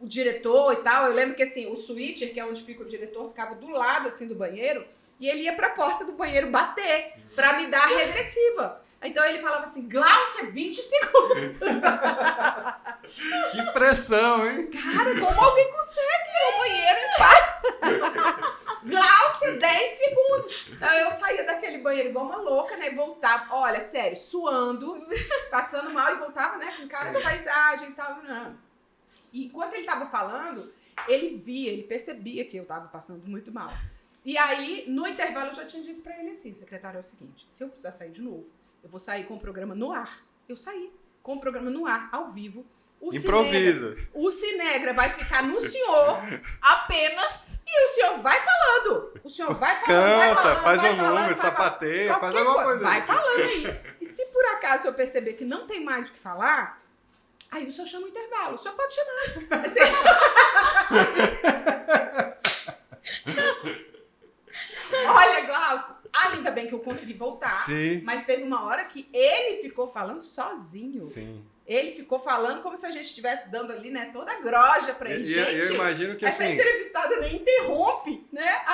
diretor e tal, eu lembro que assim, o switcher, que é onde fica o diretor, ficava do lado assim do banheiro, e ele ia pra porta do banheiro bater pra me dar a regressiva. Então ele falava assim, Glaucia, 20 segundos. Que pressão, hein? Cara, como alguém consegue ir ao banheiro em paz? Glaucia, 10 segundos. Então eu saía daquele banheiro igual uma louca, né? E voltava, olha, sério, suando, passando mal e voltava, né? Com cara de paisagem e tal. Não. E enquanto ele tava falando, ele percebia que eu tava passando muito mal. E aí, no intervalo, eu já tinha dito pra ele assim, secretário, é o seguinte, se eu precisar sair de novo, eu vou sair com o programa no ar. Eu saí com o programa no ar, ao vivo. Improvisa. O Cinegra vai ficar no senhor apenas. E o senhor vai falando. O senhor vai falando, vai Canta, falando, faz vai um falando, número, vai sapateia, falando. faz alguma coisa. Vai falando aí. E se por acaso eu perceber que não tem mais o que falar, aí o senhor chama o intervalo. O senhor pode chamar. Assim. Olha, Glauco, ainda bem que eu consegui voltar. Sim. Mas teve uma hora que ele ficou falando sozinho. Sim. Ele ficou falando como se a gente estivesse dando ali, né, toda a groja pra ele. Gente, eu imagino que essa assim... entrevistada nem interrompe, né?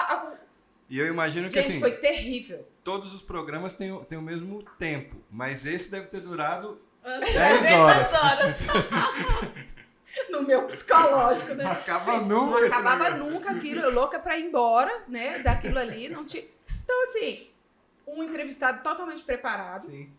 E eu imagino que gente, assim... foi terrível. Todos os programas têm o mesmo tempo, mas esse deve ter durado 10 horas. No meu psicológico, né? Não acaba Sim, nunca não esse acabava negócio. nunca aquilo, eu louca pra ir embora, né? Daquilo ali, não tinha... Então, assim, um entrevistado totalmente preparado. Sim.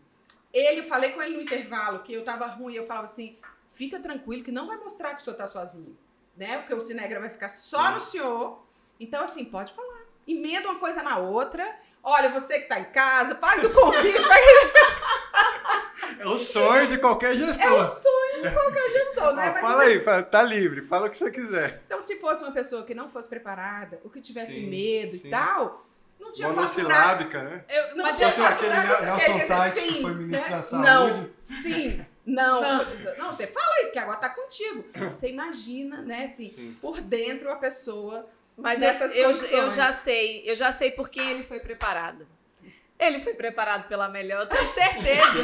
Eu falei com ele no intervalo que eu tava ruim, eu falava assim, fica tranquilo que não vai mostrar que o senhor tá sozinho, né? Porque o Cinegra vai ficar só no senhor. Então, assim, pode falar. Emenda uma coisa na outra. Olha, você que tá em casa, faz o convite pra... É o sonho de qualquer gestor. É o sonho de qualquer gestor, né? Mas fala aí, tá livre, fala o que você quiser. então, se fosse uma pessoa que não fosse preparada, ou que tivesse Sim, medo sim. e tal, não tinha monossilábica, né? Não Mas tinha fosse aquele faturado, Nelson quer dizer, Tais, que sim, foi ministro né? da Saúde. Não, sim, não, você fala aí, porque agora tá contigo. Você imagina, né, assim, Sim. por dentro a pessoa Mas nessas eu condições. já sei por quem ele foi preparado. Ele foi preparado pela Melhor. Eu tenho certeza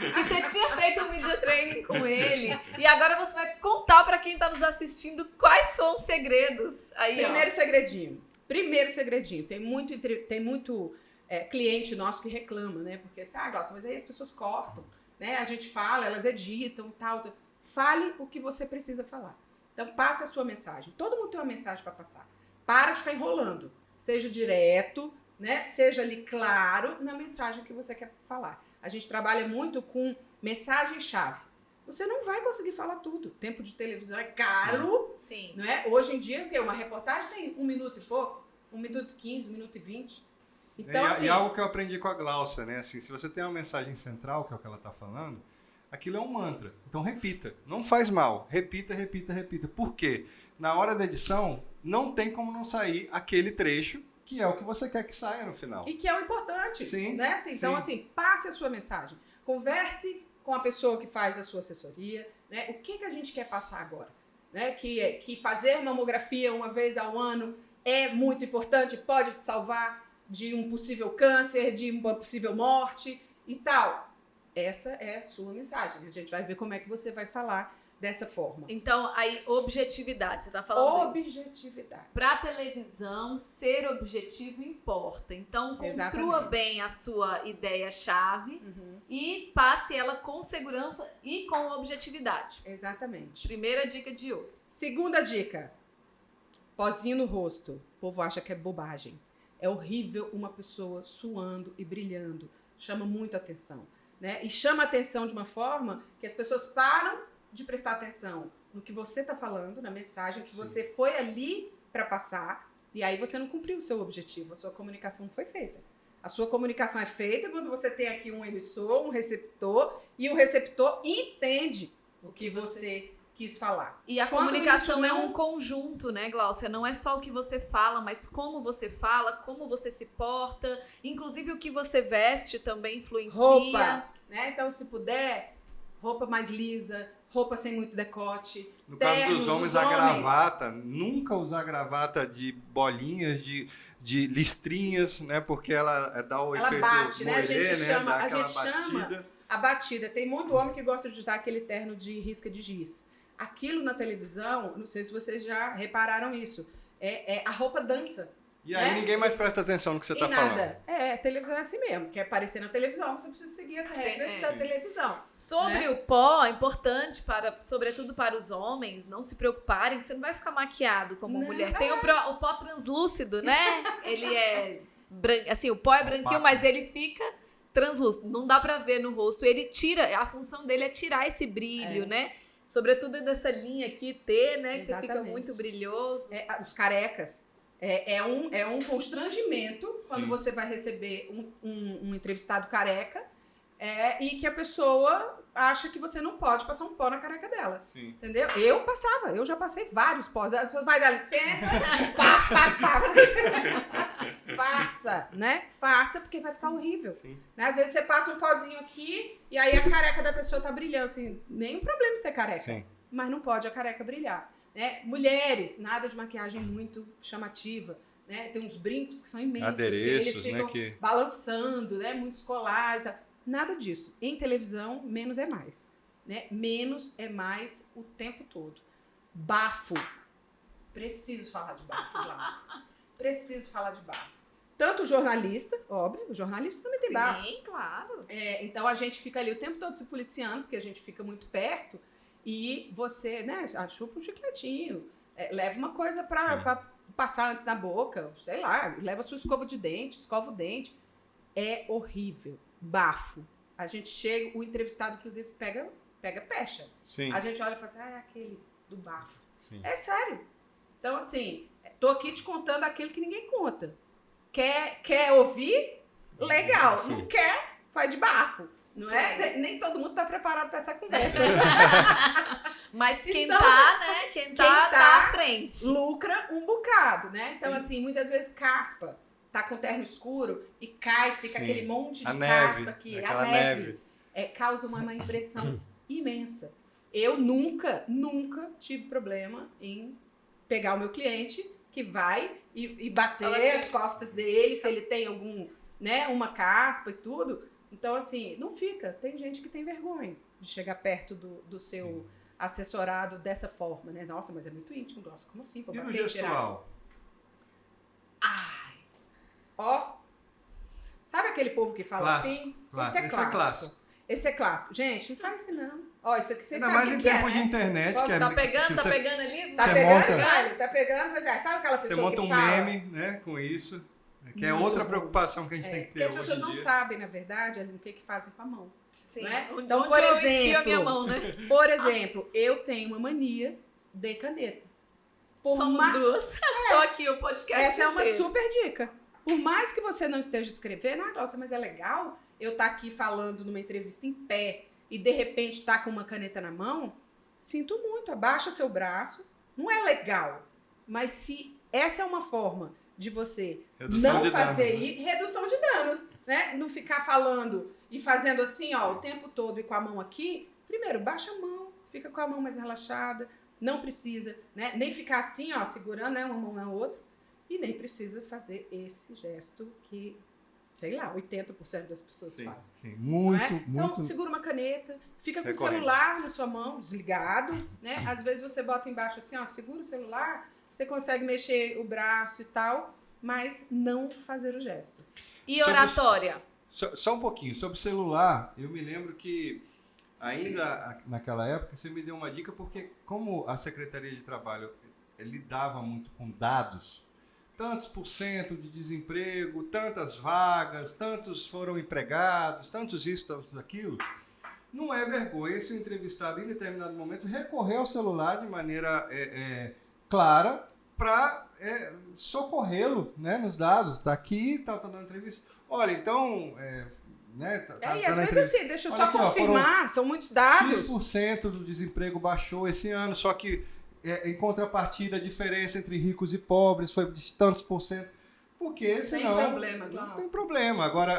que você tinha feito um media training com ele. E agora você vai contar para quem tá nos assistindo quais são os segredos. Aí, Primeiro segredinho. Tem muito cliente nosso que reclama, né? Porque assim, Glaucia, mas aí as pessoas cortam, né? A gente fala, elas editam e tal. Fale o que você precisa falar. Então, passe a sua mensagem. Todo mundo tem uma mensagem para passar. Para de ficar enrolando. Seja direto, né? Seja ali claro na mensagem que você quer falar. A gente trabalha muito com mensagem-chave. Você não vai conseguir falar tudo. Tempo de televisão é caro. Sim. Não é? Hoje em dia, uma reportagem tem 1 minuto e pouco, 1 minuto e 15, 1 minuto e 20. Então, e algo que eu aprendi com a Glaucia, né? Assim, se você tem uma mensagem central, que é o que ela está falando, aquilo é um mantra. Então repita. Não faz mal. Repita, repita, repita. Por quê? Na hora da edição, não tem como não sair aquele trecho que é o que você quer que saia no final. E que é o importante. Sim, né? Assim, então, assim, passe a sua mensagem. Converse com a pessoa que faz a sua assessoria. Né? O que a gente quer passar agora? Né? Que fazer mamografia uma vez ao ano é muito importante, pode te salvar de um possível câncer, de uma possível morte e tal. Essa é a sua mensagem. A gente vai ver como é que você vai falar dessa forma. Então, aí, objetividade. Você tá falando... Objetividade. Pra televisão, ser objetivo importa. Então, construa bem a sua ideia-chave e passe ela com segurança e com objetividade. Exatamente. Primeira dica de hoje. Segunda dica. Pozinho no rosto. O povo acha que é bobagem. É horrível uma pessoa suando e brilhando. Chama muito atenção. Né? E chama atenção de uma forma que as pessoas param de prestar atenção no que você está falando, na mensagem que você foi ali para passar, e aí você não cumpriu o seu objetivo, a sua comunicação não foi feita. A sua comunicação é feita quando você tem aqui um emissor, um receptor, e o receptor entende o que você quis falar. E a comunicação é um conjunto, né, Glaucia? Não é só o que você fala, mas como você fala, como você se porta, inclusive o que você veste também influencia. Roupa, né? Então, se puder, roupa mais lisa, roupa sem muito decote. No caso dos homens, a gravata, nunca usar gravata de bolinhas, de listrinhas, né? Porque ela dá o efeito bate, né? moelê, Chama dá aquela batida. A batida. Tem muito homem que gosta de usar aquele terno de risca de giz. Aquilo na televisão, não sei se vocês já repararam isso, a roupa dança. E aí ninguém mais presta atenção no que você está falando. Televisão é assim mesmo. Quer aparecer na televisão, você precisa seguir as regras da televisão. Sobre o pó, é importante, sobretudo para os homens, não se preocuparem que você não vai ficar maquiado como mulher. Tem o pó translúcido, né? Ele é assim, o pó é branquinho, mas ele fica translúcido. Não dá para ver no rosto. Ele tira, a função dele é tirar esse brilho, né? Sobretudo dessa linha aqui, T, né? Que você fica muito brilhoso. Os carecas. É um constrangimento quando você vai receber um entrevistado careca e que a pessoa acha que você não pode passar um pó na careca dela. Sim. Entendeu? Eu já passei vários pós. A pessoa vai dar licença, faça, né? Faça, porque vai ficar horrível. Né? Às vezes você passa um pozinho aqui e aí a careca da pessoa tá brilhando. Assim, nenhum problema ser careca. Sim. Mas não pode a careca brilhar. Né? Mulheres, nada de maquiagem muito chamativa. Né? Tem uns brincos que são imensos. Adereços, eles ficam né? balançando, né? Muitos colares. Nada disso. Em televisão, menos é mais. Né? Menos é mais o tempo todo. Bafo. Preciso falar de bafo lá. Preciso falar de bafo. Tanto o jornalista, óbvio, o jornalista também tem bafo. Sim, claro. Então a gente fica ali o tempo todo se policiando, porque a gente fica muito perto. E você, né, chupa um chicletinho, leva uma coisa pra passar antes na boca, sei lá, leva a sua escova de dente, escova o dente. É horrível. Bafo. A gente chega, o entrevistado, inclusive, pega pecha. Sim. A gente olha e fala assim, é aquele do bafo. Sim. É sério. Então, assim, tô aqui te contando aquilo que ninguém conta. Quer ouvir? Legal. Sim. Não quer? Faz de bafo. Não é? Nem todo mundo tá preparado para essa conversa. Mas quem tá, né? Quem tá à frente. Lucra um bocado, né? Então, assim, muitas vezes caspa. Tá com terno escuro e cai, fica aquele monte de caspa aqui. A neve. Causa uma má impressão imensa. Eu nunca tive problema em pegar o meu cliente que vai e bater assim, as costas dele, se ele tem algum, né, uma caspa e tudo. Então, assim, não fica. Tem gente que tem vergonha de chegar perto do seu assessorado dessa forma, né? Nossa, mas é muito íntimo, Glaucio. Como assim? Vou E no bater, tirar? gestual? Ai. Ó. Sabe aquele povo que fala Clássico, assim? clássico. Esse é clássico. Esse é clássico. Gente, não faz isso não. Ó, isso aqui você Ainda sabe mais o em que tempo é, de né? internet. Posso que é, Tá pegando, que tá você, pegando ali? Tá Você pegando, monta- velho? Tá pegando, pois é. Sabe aquela pessoa Você monta que um fala? meme, né, com isso. Que é Muito outra bom. preocupação que a gente tem que Porque ter as hoje pessoas em não dia. sabem, na verdade, Aline, o que fazem com a mão. Sim. Não é? Onde Então, onde por eu enfio a exemplo, minha mão, né? Por exemplo, eu tenho uma mania de caneta. Somos duas. Tô aqui, o podcast Essa é uma inteiro. super dica. Por mais que você não esteja escrevendo, nossa, mas é legal eu estar aqui falando numa entrevista em pé e de repente tá com uma caneta na mão, sinto muito, abaixa seu braço. Não é legal. Mas se essa é uma forma de você Redução não de fazer danos, né? redução de danos, né? Não ficar falando e fazendo assim, ó, o tempo todo e com a mão aqui. Primeiro, baixa a mão, fica com a mão mais relaxada, não precisa, né? Nem ficar assim, ó, segurando, né, uma mão na outra, e nem precisa fazer esse gesto que, sei lá, 80% das pessoas Sim, fazem. sim. Não é? Muito. Então, segura uma caneta, fica com Recorrente. o celular na sua mão, desligado, né? Às vezes você bota embaixo assim, ó, segura o celular, você consegue mexer o braço e tal, mas não fazer o gesto. E Sobre oratória? Só um pouquinho. Sobre celular, eu me lembro que ainda naquela época você me deu uma dica, porque como a Secretaria de Trabalho lidava muito com dados, tantos por cento de desemprego, tantas vagas, tantos foram empregados, tantos isso, tantos aquilo, não é vergonha se o entrevistado em determinado momento recorrer ao celular de maneira clara para socorrê-lo, né, nos dados. Está aqui, tá dando entrevista. Olha, então... né, E às vezes assim, deixa eu Olha só aqui, ó, confirmar, são muitos dados. X% do desemprego baixou esse ano, só que em contrapartida a diferença entre ricos e pobres foi de tantos por cento. Porque Sem senão problema, não Glauco. tem problema. Agora,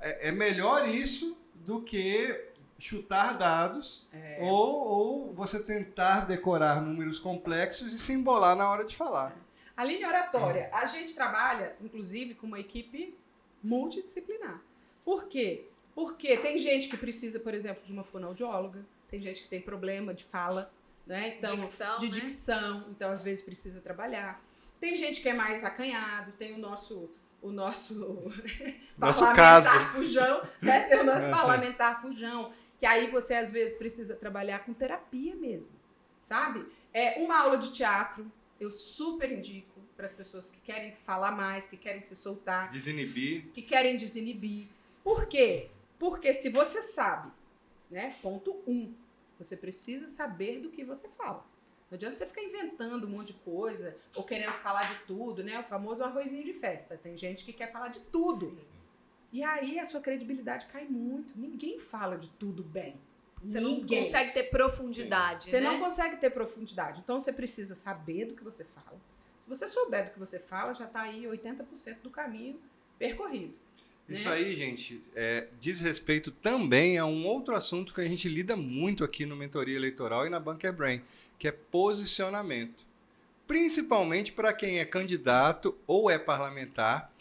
é melhor isso do que chutar dados ou você tentar decorar números complexos e se embolar na hora de falar. A linha oratória, a gente trabalha, inclusive, com uma equipe multidisciplinar. Por quê? Porque tem gente que precisa, por exemplo, de uma fonoaudióloga, tem gente que tem problema de fala, né? Então, Dicção, de né? dicção, então às vezes precisa trabalhar. Tem gente que é mais acanhado, tem o nosso Nosso parlamentar caso. fujão, né? Tem o nosso Sim. parlamentar fujão, que aí você às vezes precisa trabalhar com terapia mesmo, sabe? Uma aula de teatro, eu super indico para as pessoas que querem falar mais, que querem se soltar, Desinibir. que querem desinibir. Por quê? Porque se você sabe, né? Ponto 1, você precisa saber do que você fala. Não adianta você ficar inventando um monte de coisa ou querendo falar de tudo, né? O famoso arrozinho de festa. Tem gente que quer falar de tudo. Sim. E aí a sua credibilidade cai muito. Ninguém fala de tudo bem. Você Ninguém. não consegue ter profundidade, Você né? não consegue ter profundidade. Então você precisa saber do que você fala. Se você souber do que você fala, já está aí 80% do caminho percorrido. Isso né? aí, gente, diz respeito também a um outro assunto que a gente lida muito aqui no Mentoria Eleitoral e na Bunker Brain, que é posicionamento. Principalmente para quem é candidato ou é parlamentar,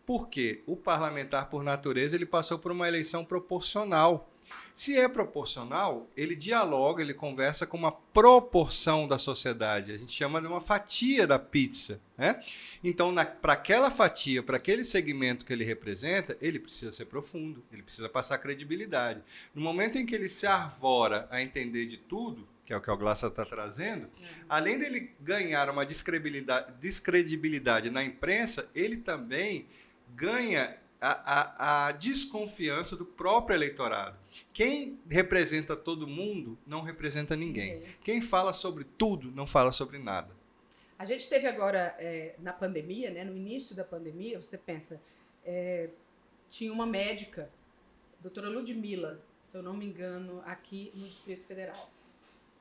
porque o parlamentar, por natureza, ele passou por uma eleição proporcional. Se é proporcional, ele dialoga, ele conversa com uma proporção da sociedade. A gente chama de uma fatia da pizza, né? Então, para aquela fatia, para aquele segmento que ele representa, ele precisa ser profundo, ele precisa passar credibilidade. No momento em que ele se arvora a entender de tudo, que é o que o Glaucio está trazendo, além dele ganhar uma descredibilidade na imprensa, ele também ganha a desconfiança do próprio eleitorado. Quem representa todo mundo não representa ninguém. Quem fala sobre tudo não fala sobre nada. A gente teve agora, na pandemia, né, no início da pandemia, você pensa, tinha uma médica, doutora Ludmila, se eu não me engano, aqui no Distrito Federal,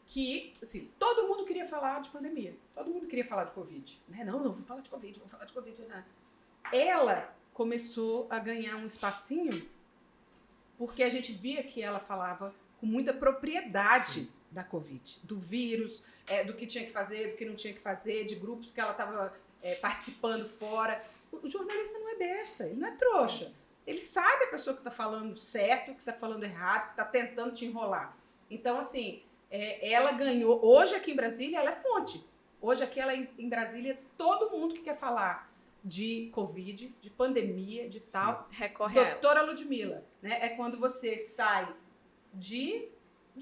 que, assim, todo mundo queria falar de pandemia, todo mundo queria falar de Covid. Né? Não, vou falar de Covid, vou falar de Covid. Não. Ela começou a ganhar um espacinho porque a gente via que ela falava com muita propriedade da Covid, do vírus, do que tinha que fazer, do que não tinha que fazer, de grupos que ela estava participando fora. O jornalista não é besta, ele não é trouxa. Ele sabe a pessoa que está falando certo, que está falando errado, que está tentando te enrolar. Então, assim, ela ganhou. Hoje aqui em Brasília, ela é fonte. Hoje aqui em Brasília, todo mundo que quer falar de Covid, de pandemia, de tal, recorre doutora Ludmila, né? É quando você sai de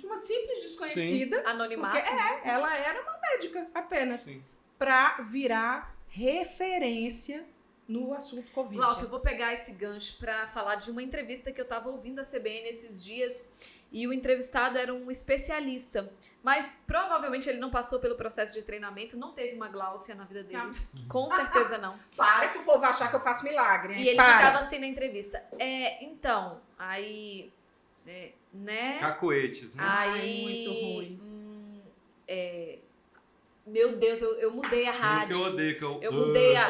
uma simples desconhecida. Sim. Anonimato. Ela era uma médica apenas. Para virar referência no assunto Covid. Glaucia, eu vou pegar esse gancho para falar de uma entrevista que eu estava ouvindo a CBN esses dias e o entrevistado era um especialista, mas provavelmente ele não passou pelo processo de treinamento, não teve uma Glaucia na vida dele. Não. Com certeza não. Para que o povo achar que eu faço milagre. E ele ficava assim na entrevista. Então, aí... né? Cacoetes, né? Aí, muito ruim. Meu Deus, eu mudei a rádio. Que eu odeio, eu mudei a...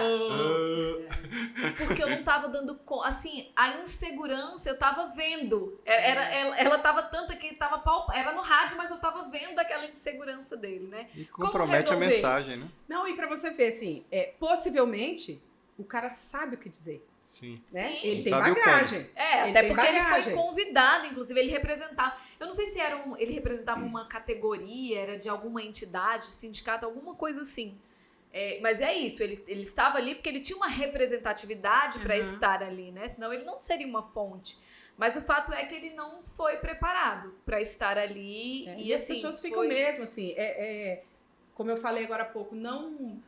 Porque eu não tava dando conta. Assim, a insegurança eu tava vendo. Ela tava tanta que tava era no rádio, mas eu tava vendo aquela insegurança dele, né? E compromete a mensagem, né? Não, e pra você ver, assim, possivelmente o cara sabe o que dizer. Sim. Né? Sim. Ele tem bagagem. Até porque ele foi convidado, inclusive, ele representava. Eu não sei se ele representava uma categoria, era de alguma entidade, sindicato, alguma coisa assim. Mas é isso, ele estava ali porque ele tinha uma representatividade para estar ali, né? Senão ele não seria uma fonte. Mas o fato é que ele não foi preparado para estar ali. E assim, as pessoas ficam mesmo assim. Como eu falei agora há pouco, não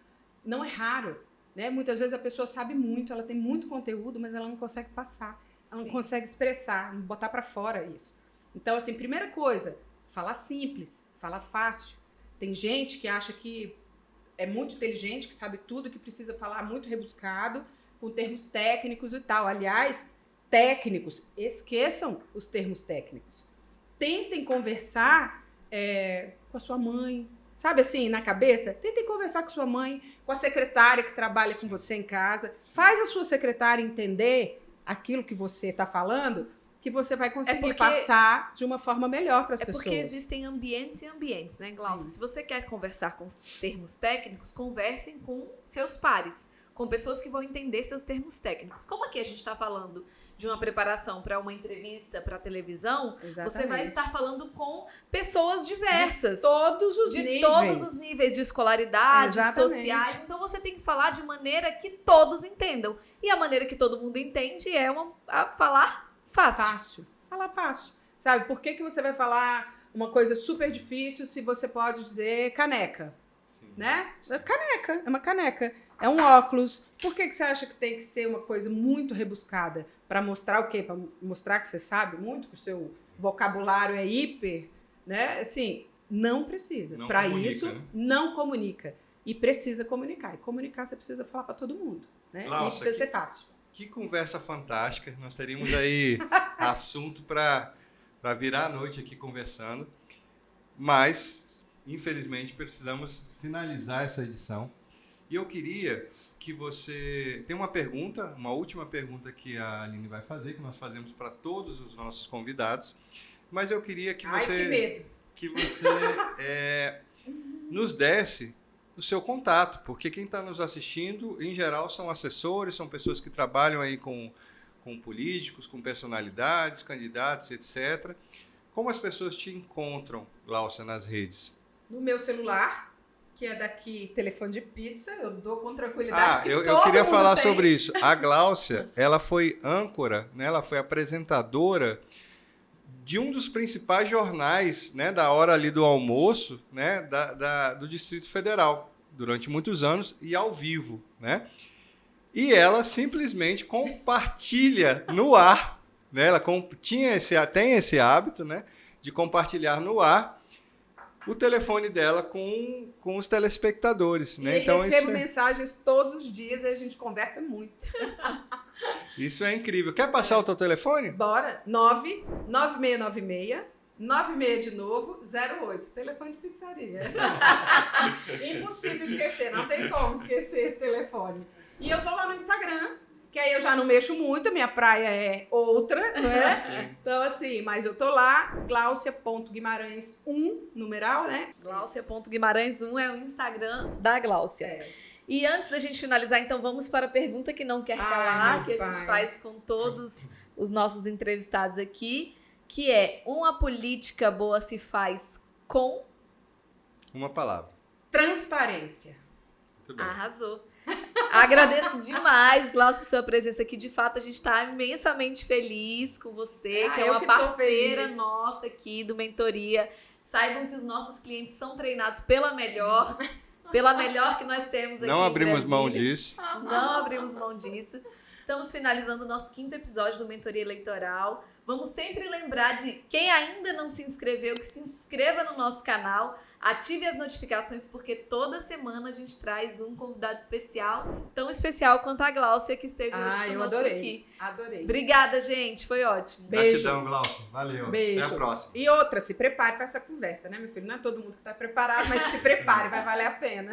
é raro. Né? Muitas vezes a pessoa sabe muito, ela tem muito conteúdo, mas ela não consegue passar, ela não consegue expressar, botar pra fora isso. Então, assim, primeira coisa, falar simples, falar fácil. Tem gente que acha que é muito inteligente, que sabe tudo, que precisa falar muito rebuscado, com termos técnicos e tal. Aliás, técnicos, esqueçam os termos técnicos. Tentem conversar com a sua mãe, sabe assim, na cabeça? Tentem conversar com sua mãe, com a secretária que trabalha com você em casa. Faz a sua secretária entender aquilo que você está falando, que você vai conseguir passar de uma forma melhor para as pessoas. Porque existem ambientes e ambientes, né, Glaucia? Se você quer conversar com termos técnicos, conversem com seus pares, com pessoas que vão entender seus termos técnicos. Como aqui a gente está falando de uma preparação para uma entrevista para televisão, você vai estar falando com pessoas diversas. De todos os níveis de escolaridade, sociais. Então você tem que falar de maneira que todos entendam. E a maneira que todo mundo entende é falar fácil. Falar fácil. Sabe, por que você vai falar uma coisa super difícil se você pode dizer caneca? Sim. Né? Caneca, é uma caneca. É um óculos. Por que você acha que tem que ser uma coisa muito rebuscada? Para mostrar o quê? Para mostrar que você sabe muito, que o seu vocabulário é hiper, né? Assim, não precisa. Para isso, né? Não comunica. E precisa comunicar. E comunicar você precisa falar para todo mundo. Né? Nossa, e precisa ser fácil. Que conversa fantástica. Nós teríamos aí assunto para virar a noite aqui conversando. Mas, infelizmente, precisamos finalizar essa edição. E eu queria que você... Tem uma pergunta, uma última pergunta que a Aline vai fazer, que nós fazemos para todos os nossos convidados. Mas eu queria que você... Que você nos desse o seu contato, porque quem está nos assistindo, em geral, são assessores, são pessoas que trabalham aí com políticos, com personalidades, candidatos, etc. Como as pessoas te encontram, Glaucia, nas redes? No meu celular, que é daqui telefone de pizza, eu dou com tranquilidade. Eu queria falar sobre isso. A Glaucia, ela foi âncora, né? Ela foi apresentadora de um dos principais jornais, né, da hora ali do almoço, né, do Distrito Federal, durante muitos anos e ao vivo, né? E ela simplesmente compartilha no ar, né? Ela tem esse hábito, né, de compartilhar no ar o telefone dela com os telespectadores, né? E então, recebo mensagens todos os dias e a gente conversa muito. Isso é incrível. Quer passar o teu telefone? Bora. 99696 de novo, 08. Telefone de pizzaria. Impossível esquecer, não tem como esquecer esse telefone. E eu tô lá no Instagram, que aí eu já não mexo muito, a minha praia é outra, não é? Sim. Então, assim, mas eu tô lá, Glaucia.Guimarães1, numeral, né? Glaucia.Guimarães1 é o Instagram da Gláucia. É. E antes da gente finalizar, então, vamos para a pergunta que não quer calar, meu que a pai. gente faz com todos os nossos entrevistados aqui, que é: uma política boa se faz com... Uma palavra. Transparência. Muito bem. Arrasou. Agradeço demais, Glaucia, por sua presença aqui. De fato, a gente está imensamente feliz com você, que é eu uma que tô parceira feliz. nossa aqui do Mentoria. Saibam que os nossos clientes são treinados pela melhor que nós temos aqui Não em abrimos mão Brasília. disso. Não abrimos mão disso. Estamos finalizando o nosso 5º episódio do Mentoria Eleitoral. Vamos sempre lembrar de quem ainda não se inscreveu, que se inscreva no nosso canal, ative as notificações, porque toda semana a gente traz um convidado especial, tão especial quanto a Gláucia, que esteve hoje Eu conosco adorei. aqui. Adorei. Obrigada, gente. Foi ótimo. Beijo. Gratidão, Glaucia. Valeu. Beijo. Até a próxima. E outra, se prepare para essa conversa, né, meu filho? Não é todo mundo que tá preparado, mas se prepare, vai valer a pena.